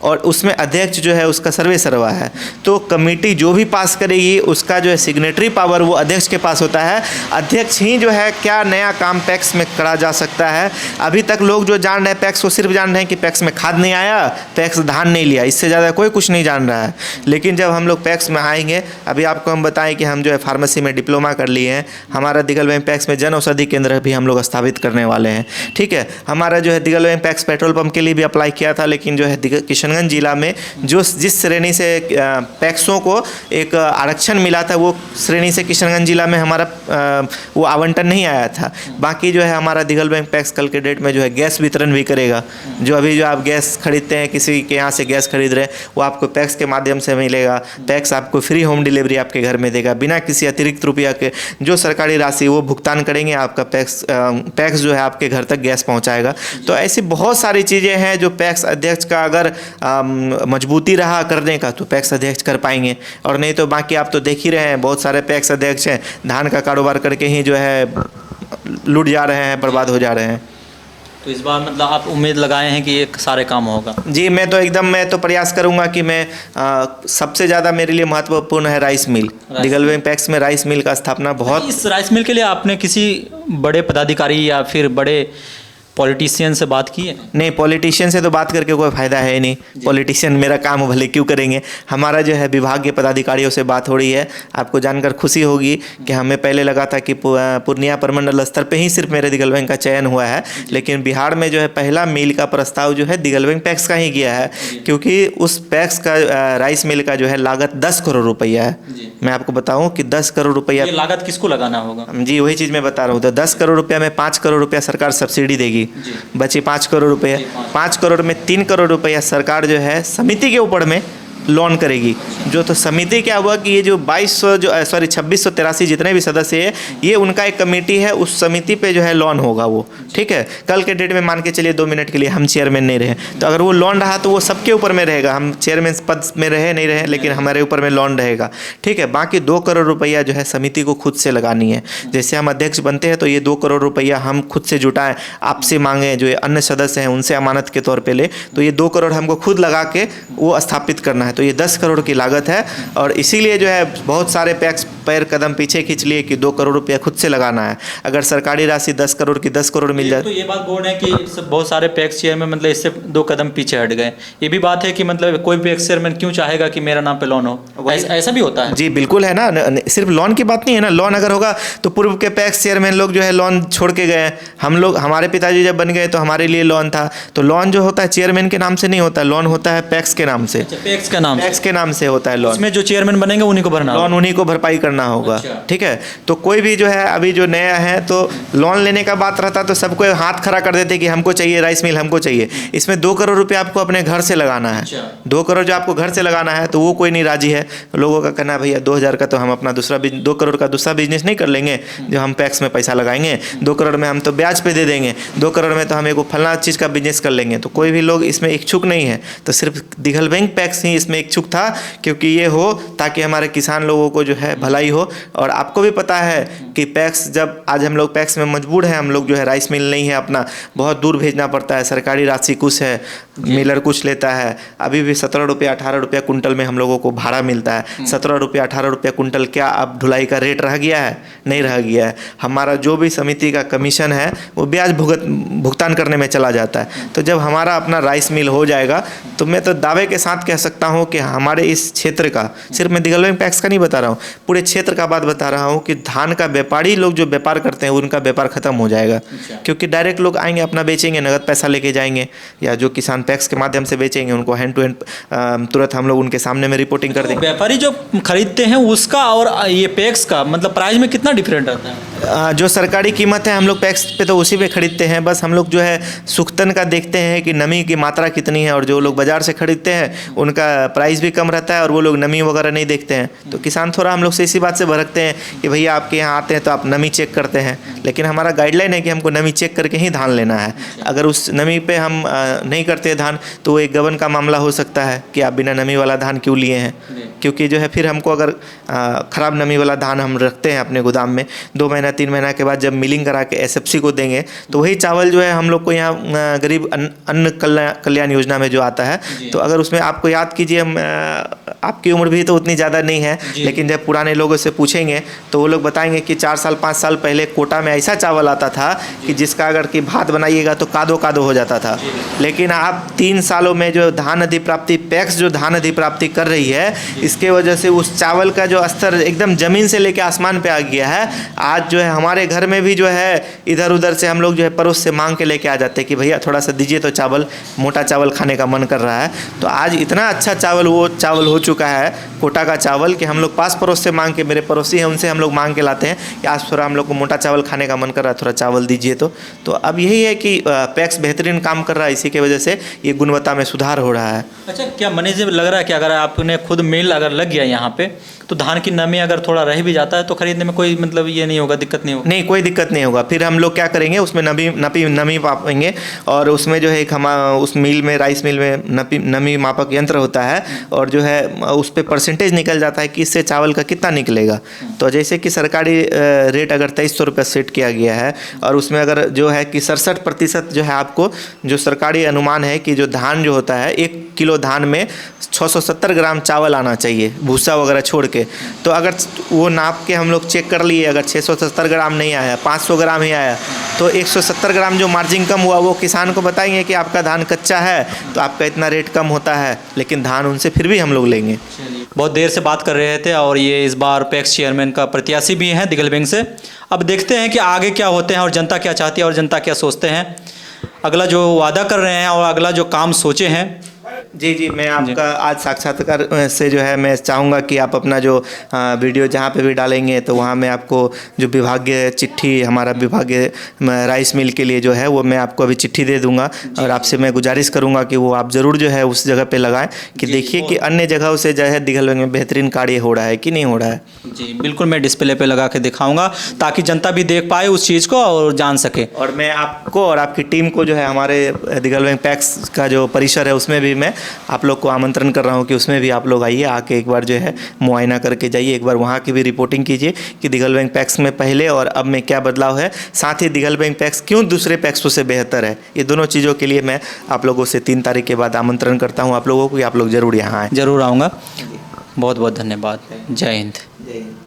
[SPEAKER 1] और उसमें अध्यक्ष जो है उसका सर्वे सर्वा है। तो कमेटी जो भी पास करेगी उसका जो है सिग्नेटरी पावर वो अध्यक्ष के पास होता है। अध्यक्ष ही जो है क्या नया काम पैक्स में करा जा सकता है। अभी तक लोग जो जान रहे हैं पैक्स को, सिर्फ जान रहे हैं कि पैक्स में खाद नहीं आया, पैक्स धान नहीं लिया, इससे ज़्यादा कोई कुछ नहीं जान रहा है। लेकिन जब हम लोग पैक्स में आएंगे, अभी आपको हम बताएं कि हम जो है फार्मेसी में डिप्लोमा कर लिए हैं, हमारा दिघलबैंक पैक्स में जन औषधि केंद्र भी हम लोग स्थापित करने वाले हैं, ठीक है। हमारा जो है दिघलबैंक पैक्स पेट्रोल पंप के लिए भी अप्लाई किया था, लेकिन जो है किशनगंज जिला में जिस श्रेणी से पैक्सों को एक आरक्षण मिला था, वो श्रेणी से किशनगंज जिला में हमारा वो आवंटन नहीं आया था। बाकी जो है हमारा दिघलबैंक पैक्स कल के डेट में जो है गैस वितरण भी करेगा। जो अभी जो आप गैस खरीदते हैं, किसी के यहाँ से गैस खरीद रहे हैं, वो आपको पैक्स के माध्यम से मिलेगा। पैक्स आपको फ्री होम डिलीवरी आपके घर में देगा, बिना किसी अतिरिक्त रुपया के। जो सरकारी राशि वो भुगतान करेंगे, आपका पैक्स जो है आपके घर तक गैस पहुँचाएगा। तो ऐसी बहुत सारी चीज़ें हैं जो पैक्स अध्यक्ष का अगर मजबूती रहा करने का तो पैक्स अध्यक्ष कर पाएंगे, और नहीं तो बाकी आप तो देख ही रहे हैं बहुत सारे पैक्स अध्यक्ष हैं धान का कारोबार करके ही जो है लूट जा रहे हैं, बर्बाद हो जा रहे हैं।
[SPEAKER 2] तो इस बार मतलब आप उम्मीद लगाए हैं कि ये सारे काम होगा?
[SPEAKER 1] जी मैं तो प्रयास करूंगा कि मैं सबसे ज़्यादा मेरे लिए महत्वपूर्ण है राइस मिल। दिगलबैंक पैक्स में राइस मिल का स्थापना बहुत।
[SPEAKER 2] इस राइस मिल के लिए आपने किसी बड़े पदाधिकारी या फिर बड़े पॉलिटिशियन से बात की है?
[SPEAKER 1] नहीं, पॉलिटिशियन से तो बात करके कोई फ़ायदा है नहीं। पॉलिटिशियन मेरा काम भले क्यों करेंगे, हमारा जो है विभाग के पदाधिकारियों से बात हो रही है। आपको जानकर खुशी होगी कि हमें पहले लगा था कि पूर्णिया प्रमंडल स्तर पे ही सिर्फ मेरे दिगलबैंक का चयन हुआ है, लेकिन बिहार में जो है पहला मिल का प्रस्ताव जो है दिगलबैंक पैक्स का ही गया है, क्योंकि उस पैक्स का राइस मिल का जो है लागत 10 करोड़ रुपया है। मैं आपको बताऊँ कि 10 करोड़ रुपया
[SPEAKER 2] लागत किसको लगाना होगा?
[SPEAKER 1] जी वही चीज़ मैं बता रहा हूँ। तो 10 करोड़ रुपया में 5 करोड़ रुपया सरकार सब्सिडी देगी, बचे 5 करोड़ रुपये। 5 करोड़ में 3 करोड़ रुपया सरकार जो है समिति के ऊपर में लोन करेगी। जो तो समिति क्या हुआ कि ये जो 2683 जितने भी सदस्य हैं ये उनका एक कमेटी है, उस समिति पे जो है लोन होगा वो, ठीक है। कल के डेट में मान के चलिए 2 मिनट के लिए हम चेयरमैन नहीं रहे तो अगर वो लोन रहा तो वो सबके ऊपर में रहेगा, हम चेयरमैन पद में रहे नहीं रहे लेकिन हमारे ऊपर में लोन रहेगा, ठीक है। बाकी 2 करोड़ रुपया जो है समिति को खुद से लगानी है। जैसे हम अध्यक्ष बनते हैं तो ये 2 करोड़ रुपया हम खुद से जुटाएं, आपसे मांगें, जो अन्य सदस्य हैं उनसे अमानत के तौर पर ले, तो ये 2 करोड़ हमको खुद लगा के वो स्थापित करना है। तो ये 10 करोड़ की लागत है, और इसीलिए जो है बहुत सारे पैक्स पैर कदम पीछे खींच लिए कि 2 करोड़ रुपया खुद से लगाना है। अगर सरकारी राशि 10 करोड़ की 10 करोड़ मिल जाए
[SPEAKER 2] तो ये बात बोल रहे हैं कि बहुत सारे पैक्स चेयरमैन मतलब इससे 2 कदम पीछे हट गए। ये भी बात है कि मतलब कोई पैक्स चेयरमैन क्यों चाहेगा कि मेरा नाम पे लोन हो? ऐसा भी होता है?
[SPEAKER 1] जी बिल्कुल है ना, सिर्फ लोन की बात नहीं है ना। लोन अगर होगा तो पूर्व के पैक्स चेयरमैन लोग जो है लोन छोड़ के गए। हम लोग, हमारे पिताजी जब बन गए तो हमारे लिए लोन था। तो लोन जो होता है चेयरमैन के नाम से नहीं होता, लोन होता है पैक्स के नाम से।
[SPEAKER 2] पैक्स का नाम,
[SPEAKER 1] पैक्स के नाम से होता है लोन।
[SPEAKER 2] इसमें जो चेयरमैन बनेंगे उन्हीं को भरना,
[SPEAKER 1] लोन उन्हीं को भरपाई करना होगा, ठीक है। तो कोई भी जो है अभी जो नया है तो लोन लेने का बात रहता तो सबको हाथ खड़ा कर देते कि हमको चाहिए राइस मिल, हमको चाहिए। इसमें 2 करोड़ रुपया आपको अपने घर से लगाना है। 2 करोड़ जो आपको घर से लगाना है तो वो कोई नहीं राजी है। लोगों का कहना है भैया 2000 का तो हम अपना 2 करोड़ का दूसरा बिजनेस नहीं कर लेंगे जो हम पैक्स में पैसा लगाएंगे, 2 करोड़ में हम तो ब्याज पे दे देंगे, 2 करोड़ में तो हम एक फलना चीज़ का बिजनेस कर लेंगे। तो कोई भी लोग इसमें इच्छुक नहीं है। तो सिर्फ दिगलबैंक पैक्स ही इसमें इच्छुक था, क्योंकि ये हो ताकि हमारे किसान लोगों को जो है भलाई हो। और आपको भी पता है कि पैक्स, जब आज हम लोग पैक्स में मजबूर हैं, हम लोग जो है राइस मिल नहीं है अपना, बहुत दूर भेजना पड़ता है, सरकारी राशि कुछ है, मिलर कुछ लेता है। अभी भी 17 रुपया 18 रुपया कुंटल में हम लोगों को भाड़ा मिलता है। 17 रुपया 18 रुपया कुंटल क्या अब ढुलाई का रेट रह गया है? नहीं रह गया है। हमारा जो भी समिति का कमीशन है वो ब्याज भुगतान करने में चला जाता है। तो जब हमारा अपना राइस मिल हो जाएगा तो मैं तो दावे के साथ कह सकता हूँ कि हमारे इस क्षेत्र का, सिर्फ मैं दिगलबैंक पैक्स का नहीं बता रहा हूँ, पूरे क्षेत्र का बात बता रहा हूँ कि धान का व्यापारी लोग जो व्यापार करते हैं उनका व्यापार खत्म हो जाएगा। क्योंकि डायरेक्ट लोग आएंगे, अपना बेचेंगे, नगद पैसा लेके जाएंगे, या जो किसान पैक्स के माध्यम से बेचेंगे उनको हैंड टू हैंड तुरंत हम लोग उनके सामने में रिपोर्टिंग कर देंगे।
[SPEAKER 2] व्यापारी जो खरीदते हैं उसका और ये पैक्स का मतलब प्राइस में कितना डिफरेंट आता है?
[SPEAKER 1] जो सरकारी कीमत है हम लोग पैक्स पे तो उसी पे खरीदते हैं। बस हम लोग जो है सुख्तन का देखते हैं कि नमी की मात्रा कितनी है, और जो लोग बाज़ार से खरीदते हैं उनका प्राइस भी कम रहता है और वो लोग नमी वगैरह नहीं देखते हैं। तो किसान थोड़ा हम लोग से इसी बात से भड़कते हैं कि भैया आपके यहाँ आते हैं तो आप नमी चेक करते हैं, लेकिन हमारा गाइडलाइन है कि हमको नमी चेक करके ही धान लेना है। अगर उस नमी पे हम नहीं करते धान तो एक गबन का मामला हो सकता है कि आप बिना नमी वाला धान क्यों लिए हैं। क्योंकि जो है फिर हमको अगर ख़राब नमी वाला धान हम रखते हैं अपने गोदाम में, 2 महीना 3 महीना के बाद जब मिलिंग करा के SFC को देंगे तो वही चावल जो है हम लोग को यहाँ गरीब अन्न कल्याण योजना में जो आता है, तो अगर उसमें आपको याद कीजिए, आपकी उम्र भी तो उतनी ज़्यादा नहीं है, लेकिन जब पुराने लोगों से पूछेंगे तो वो लोग बताएंगे कि 4 साल 5 साल पहले कोटा में ऐसा चावल आता था कि जिसका अगर कि भात बनाइएगा तो कादो कादो हो जाता था। लेकिन आप 3 सालों में जो धान अधिप्राप्ति पैक्स जो धान अधिप्राप्ति कर रही है, इसके वजह से उस चावल का जो स्तर एकदम ज़मीन से लेकर आसमान पे आ गया है। आज जो है हमारे घर में भी जो है इधर उधर से हम लोग जो है पड़ोस से मांग के लेके आ जाते हैं कि भैया थोड़ा सा दीजिए तो चावल, मोटा चावल खाने का मन कर रहा है। तो आज इतना अच्छा चावल वो चावल हो चुका है कोटा का चावल कि हम लोग पास पड़ोस से मांग के, मेरे पड़ोसी हैं उनसे हम लोग मांग के लाते हैं कि आज थोड़ा हम लोग को मोटा चावल खाने का मन कर रहा है, थोड़ा चावल दीजिए। तो अब यही है कि पैक्स बेहतरीन काम कर रहा है, इसी की वजह से ये गुणवत्ता में सुधार हो रहा है।
[SPEAKER 2] अच्छा, क्या मनीष जी लग रहा है कि अगर आपने खुद मिल अगर लग गया यहाँ पे तो धान की नमी अगर थोड़ा रह भी जाता है तो खरीदने में कोई मतलब ये नहीं होगा, दिक्कत नहीं होगी?
[SPEAKER 1] नहीं, कोई दिक्कत नहीं होगा। फिर हम लोग क्या करेंगे, उसमें नमी मापेंगे, और उसमें जो है एक उस मिल में, राइस मिल में नमी मापक यंत्र होता है, और जो है उस पर परसेंटेज निकल जाता है कि इससे चावल का कितना निकलेगा। तो जैसे कि सरकारी रेट अगर 2300 रुपये सेट किया गया है, और उसमें अगर जो है कि 67% जो है आपको जो सरकारी अनुमान है कि जो धान जो होता है 1 किलो धान में 670 ग्राम चावल आना चाहिए, भूसा वगैरह छोड़ के। तो अगर वो नाप के हम लोग चेक कर लिए, अगर 670 ग्राम नहीं आया, 500 ग्राम ही आया, तो 170 ग्राम जो मार्जिन कम हुआ वो किसान को बताएंगे कि आपका धान कच्चा है तो आपका इतना रेट कम होता है, लेकिन धान उनसे फिर भी हम लोग लेंगे।
[SPEAKER 2] बहुत देर से बात कर रहे थे और ये इस बार पैक्स चेयरमैन का प्रत्याशी भी हैं दिगलबैंक से। अब देखते हैं कि आगे क्या होते हैं और जनता क्या चाहती है और जनता क्या सोचते हैं। अगला जो वादा कर रहे हैं और अगला जो काम सोचे हैं।
[SPEAKER 1] जी, मैं आपका आज साक्षात्कार से जो है मैं चाहूँगा कि आप अपना जो वीडियो जहाँ पे भी डालेंगे तो वहाँ मैं आपको जो विभागीय चिट्ठी, हमारा विभागीय राइस मिल के लिए जो है वो मैं आपको अभी चिट्ठी दे दूँगा, और आपसे मैं गुजारिश करूँगा कि वो आप ज़रूर जो है उस जगह पे लगाएं कि देखिए कि अन्य जगहों से जो है दिगलबैंक में बेहतरीन कार्य हो रहा है कि नहीं हो रहा है।
[SPEAKER 2] जी बिल्कुल, मैं डिस्प्ले पे लगा के दिखाऊंगा ताकि जनता भी देख पाए उस चीज़ को और जान सके।
[SPEAKER 1] और मैं आपको और आपकी टीम को जो है हमारे दिगलबैंक पैक्स का जो परिसर है उसमें भी मैं आप लोग को आमंत्रण कर रहा हूँ कि उसमें भी आप लोग आइए, आके एक बार जो है मुआयना करके जाइए, एक बार वहाँ की भी रिपोर्टिंग कीजिए कि दिगलबैंक पैक्स में पहले और अब में क्या बदलाव है, साथ ही दिगलबैंक पैक्स क्यों दूसरे पैक्सों से बेहतर है। ये दोनों चीज़ों के लिए मैं आप लोगों से 3 तारीख के बाद आमंत्रण करता हूँ आप लोगों को कि आप लोग ज़रूर यहाँ आएँ।
[SPEAKER 2] ज़रूर आऊँगा। बहुत बहुत धन्यवाद। जय हिंद।
[SPEAKER 1] जय हिंद।